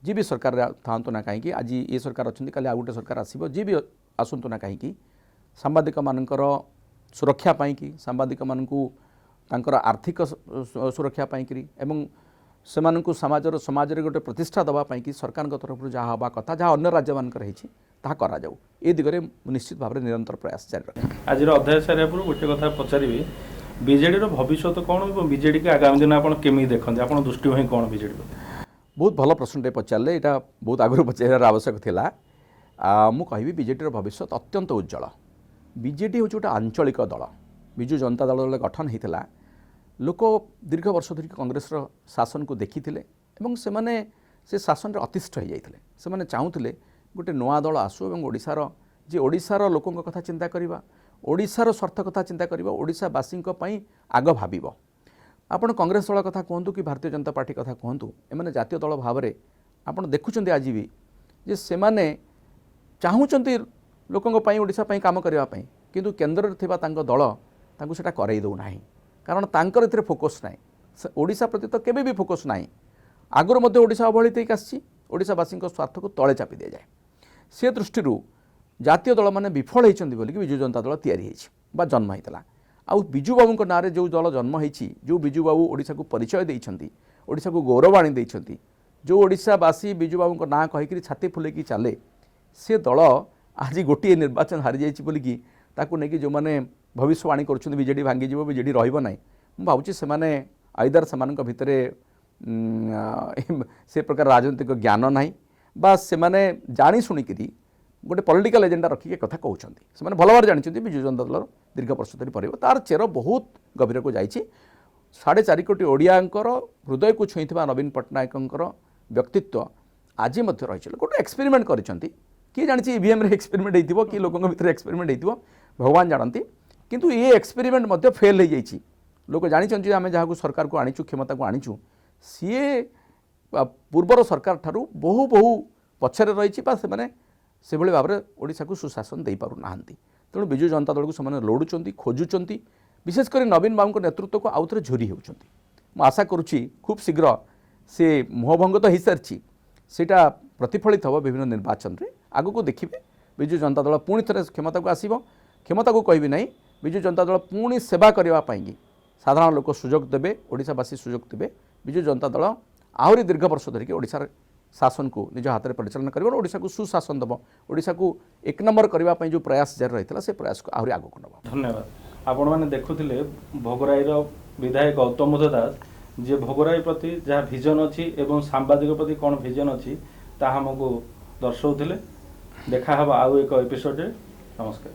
ଯିଏ ବି ସରକାର ଥାଆନ୍ତୁ ନା କାହିଁକି, ଆଜି ଏ ସରକାର ଅଛନ୍ତି, କାଲି ଆଉ ଗୋଟେ ସରକାର ଆସିବ, ଯିଏ ବି ଆସନ୍ତୁ ନା କାହିଁକି, ସାମ୍ବାଦିକମାନଙ୍କର ସୁରକ୍ଷା ପାଇଁକି ସାମ୍ବାଦିକମାନଙ୍କୁ ତାଙ୍କର ଆର୍ଥିକ ସୁରକ୍ଷା ପାଇଁକି ଏବଂ ସେମାନଙ୍କୁ ସମାଜରେ ଗୋଟେ ପ୍ରତିଷ୍ଠା ଦେବା ପାଇଁକି ସରକାରଙ୍କ ତରଫରୁ ଯାହା ହେବା କଥା ଯାହା ଅନ୍ୟ ରାଜ୍ୟମାନଙ୍କର ହେଇଛି ତାହା କରାଯାଉ ଏ ଦିଗରେ ନିଶ୍ଚିତ ଭାବରେ ନିରନ୍ତର ପ୍ରୟାସ ଜାରି ରଖିବା। ଆଜିର ଅଧ୍ୟାୟ ସାରିବା ପୂର୍ବରୁ ଗୋଟେ କଥା ପଚାରିବି, ବିଜେଡ଼ିର ଭବିଷ୍ୟତ କ'ଣ ଏବଂ ବିଜେଡ଼ିକୁ ଆଗାମୀ ଦିନ ଆପଣ କେମିତି ଦେଖନ୍ତି, ଆପଣ ଦୃଷ୍ଟିଭଙ୍ଗୀ କ'ଣ ବିଜେଡ଼ି? ବହୁତ ଭଲ ପ୍ରଶ୍ନଟେ ପଚାରିଲେ, ଏଇଟା ବହୁତ ଆଗରୁ ପଚାରିବାର ଆବଶ୍ୟକ ଥିଲା। ମୁଁ କହିବି ବିଜେଡ଼ିର ଭବିଷ୍ୟତ ଅତ୍ୟନ୍ତ ଉଜ୍ଜଳ। ବିଜେଡ଼ି ହେଉଛି ଗୋଟେ ଆଞ୍ଚଳିକ ଦଳ। ବିଜୁ ଜନତା ଦଳ ଯେତେବେଳେ ଗଠନ ହୋଇଥିଲା ଲୋକ ଦୀର୍ଘ ବର୍ଷ ଧରି କଂଗ୍ରେସର ଶାସନକୁ ଦେଖିଥିଲେ ଏବଂ ସେମାନେ ସେ ଶାସନରେ ଅତିଷ୍ଠ ହୋଇଯାଇଥିଲେ। ସେମାନେ ଚାହୁଁଥିଲେ ଗୋଟେ ନୂଆ ଦଳ ଆସୁ ଏବଂ ଓଡ଼ିଶାର ଲୋକଙ୍କ କଥା ଚିନ୍ତା କରିବା, ଓଡ଼ିଶାର ସ୍ୱାର୍ଥ କଥା ଚିନ୍ତା କରିବା, ଓଡ଼ିଶାବାସୀଙ୍କ ପାଇଁ ଆଗ ଭାବିବ। ଆପଣ କଂଗ୍ରେସ ଦଳ କଥା କୁହନ୍ତୁ କି ଭାରତୀୟ ଜନତା ପାର୍ଟି କଥା କୁହନ୍ତୁ, ଏମାନେ ଜାତୀୟ ଦଳ ଭାବରେ ଆପଣ ଦେଖୁଛନ୍ତି ଆଜି ବି ଯେ ସେମାନେ ଚାହୁଁଛନ୍ତି ଲୋକଙ୍କ ପାଇଁ ଓଡ଼ିଶା ପାଇଁ କାମ କରିବା ପାଇଁ, କିନ୍ତୁ କେନ୍ଦ୍ରରେ ଥିବା ତାଙ୍କ ଦଳ ତାଙ୍କୁ ସେଇଟା କରାଇ ଦେଉନାହିଁ। କାରଣ ତାଙ୍କର ଏଥିରେ ଫୋକସ୍ ନାହିଁ, ଓଡ଼ିଶା ପ୍ରତି ତ କେବେ ବି ଫୋକସ୍ ନାହିଁ। ଆଗରୁ ମଧ୍ୟ ଓଡ଼ିଶା ଅବହେଳିତ ହେଇକି ଆସିଛି, ଓଡ଼ିଶାବାସୀଙ୍କ ସ୍ୱାର୍ଥକୁ ତଳେ ଚାପି ଦିଆଯାଏ। ସେ ଦୃଷ୍ଟିରୁ ଜାତୀୟ ଦଳମାନେ ବିଫଳ ହୋଇଛନ୍ତି ବୋଲିକି ବିଜୁ ଜନତା ଦଳ ତିଆରି ହୋଇଛି ବା ଜନ୍ମ ହୋଇଥିଲା। ଆଉ ବିଜୁବାବୁଙ୍କ ନାଁରେ ଯେଉଁ ଦଳ ଜନ୍ମ ହୋଇଛି, ଯେଉଁ ବିଜୁବାବୁ ଓଡ଼ିଶାକୁ ପରିଚୟ ଦେଇଛନ୍ତି, ଓଡ଼ିଶାକୁ ଗୌରବ ଆଣି ଦେଇଛନ୍ତି, ଯେଉଁ ଓଡ଼ିଶାବାସୀ ବିଜୁବାବୁଙ୍କ ନାଁ କହିକିରି ଛାତି ଫୁଲେଇକି ଚାଲେ, ସେ ଦଳ ଆଜି ଗୋଟିଏ ନିର୍ବାଚନ ହାରିଯାଇଛି ବୋଲିକି ତାକୁ ନେଇକି ଯେଉଁମାନେ ଭବିଷ୍ୟବାଣୀ କରୁଛନ୍ତି ବିଜେଡ଼ି ଭାଙ୍ଗିଯିବ, ବିଜେଡ଼ି ରହିବ ନାହିଁ, ମୁଁ ଭାବୁଛି ସେମାନେ ଆଇଦର ସେମାନଙ୍କ ଭିତରେ ସେ ପ୍ରକାର ରାଜନୈତିକ ଜ୍ଞାନ ନାହିଁ ବା ସେମାନେ ଜାଣି ଶୁଣିକିରି ଗୋଟେ ପଲିଟିକାଲ ଏଜେଣ୍ଡା ରଖିକି କଥା କହୁଛନ୍ତି। ସେମାନେ ଭଲ ଭାବରେ ଜାଣିଛନ୍ତି ବିଜୁ ଜନତା ଦଳର ଦୀର୍ଘ ବର୍ଷ ଧରି ପରିବ ତାର ଚେର ବହୁତ ଗଭୀରକୁ ଯାଇଛି। 4.5 କୋଟି ଓଡ଼ିଆଙ୍କର ହୃଦୟକୁ ଛୁଇଁଥିବା ନବୀନ ପଟ୍ଟନାୟକଙ୍କର ବ୍ୟକ୍ତିତ୍ୱ ଆଜି ମଧ୍ୟ ରହିଛି। ଗୋଟେ ଏକ୍ସପେରିମେଣ୍ଟ କରିଛନ୍ତି, କିଏ ଜାଣିଛି ଇଭିଏମ୍ରେ ଏକ୍ସପେରିମେଣ୍ଟ ହେଇଥିବ କି ଲୋକଙ୍କ ଭିତରେ ଏକ୍ସପେରିମେଣ୍ଟ ହେଇଥିବ, ଭଗବାନ ଜାଣନ୍ତି। କିନ୍ତୁ ଏ ଏକ୍ସପେରିମେଣ୍ଟ ମଧ୍ୟ ଫେଲ୍ ହେଇଯାଇଛି। ଲୋକ ଜାଣିଛନ୍ତି ଯେ ଆମେ ଯାହାକୁ ସରକାରକୁ ଆଣିଛୁ, କ୍ଷମତାକୁ ଆଣିଛୁ, ସିଏ ପୂର୍ବର ସରକାର ଠାରୁ ବହୁ ପଛରେ ରହିଛି ବା ସେମାନେ ସେଭଳି ଭାବରେ ଓଡ଼ିଶାକୁ ସୁଶାସନ ଦେଇପାରୁନାହାନ୍ତି। ତେଣୁ ବିଜୁ ଜନତା ଦଳକୁ ସେମାନେ ଲୋଡ଼ୁଛନ୍ତି, ଖୋଜୁଛନ୍ତି, ବିଶେଷ କରି ନବୀନ ବାବୁଙ୍କ ନେତୃତ୍ୱକୁ ଆଉ ଥରେ ଝୁରି ହେଉଛନ୍ତି। ମୁଁ ଆଶା କରୁଛି ଖୁବ୍ ଶୀଘ୍ର ସେ ମୋହଭଙ୍ଗ ତ ହୋଇସାରିଛି, ସେଇଟା ପ୍ରତିଫଳିତ ହେବ ବିଭିନ୍ନ ନିର୍ବାଚନରେ। ଆଗକୁ ଦେଖିବେ ବିଜୁ ଜନତା ଦଳ ପୁଣି ଥରେ କ୍ଷମତାକୁ ଆସିବ। କ୍ଷମତାକୁ କହିବି ନାହିଁ, ବିଜୁ ଜନତା ଦଳ ପୁଣି ସେବା କରିବା ପାଇଁକି ସାଧାରଣ ଲୋକ ସୁଯୋଗ ଦେବେ, ଓଡ଼ିଶାବାସୀ ସୁଯୋଗ ଦେବେ। ବିଜୁ ଜନତା ଦଳ ଆହୁରି ଦୀର୍ଘ ବର୍ଷ ଧରିକି ଓଡ଼ିଶାର ଶାସନକୁ ନିଜ ହାତରେ ପରିଚାଳନା କରିବ, ଓଡ଼ିଶାକୁ ସୁଶାସନ ଦେବ, ଓଡ଼ିଶାକୁ 1 ନମ୍ବର କରିବା ପାଇଁ ଯେଉଁ ପ୍ରୟାସ ଜାରି ରହିଥିଲା ସେ ପ୍ରୟାସକୁ ଆହୁରି ଆଗକୁ ନେବ। ଧନ୍ୟବାଦ। ଆପଣମାନେ ଦେଖୁଥିଲେ ଭୋଗରାଇର ବିଧାୟକ ଗୌତମ ଦାସ, ଯିଏ ଭୋଗରାଇ ପ୍ରତି ଯାହା ଭିଜନ ଅଛି ଏବଂ ସାମ୍ବାଦିକ ପ୍ରତି କ'ଣ ଭିଜନ ଅଛି ତାହା ଆମକୁ ଦର୍ଶାଉଥିଲେ। ଦେଖା ହେବ ଆଉ ଏକ ଏପିସୋଡ଼ରେ। ନମସ୍କାର।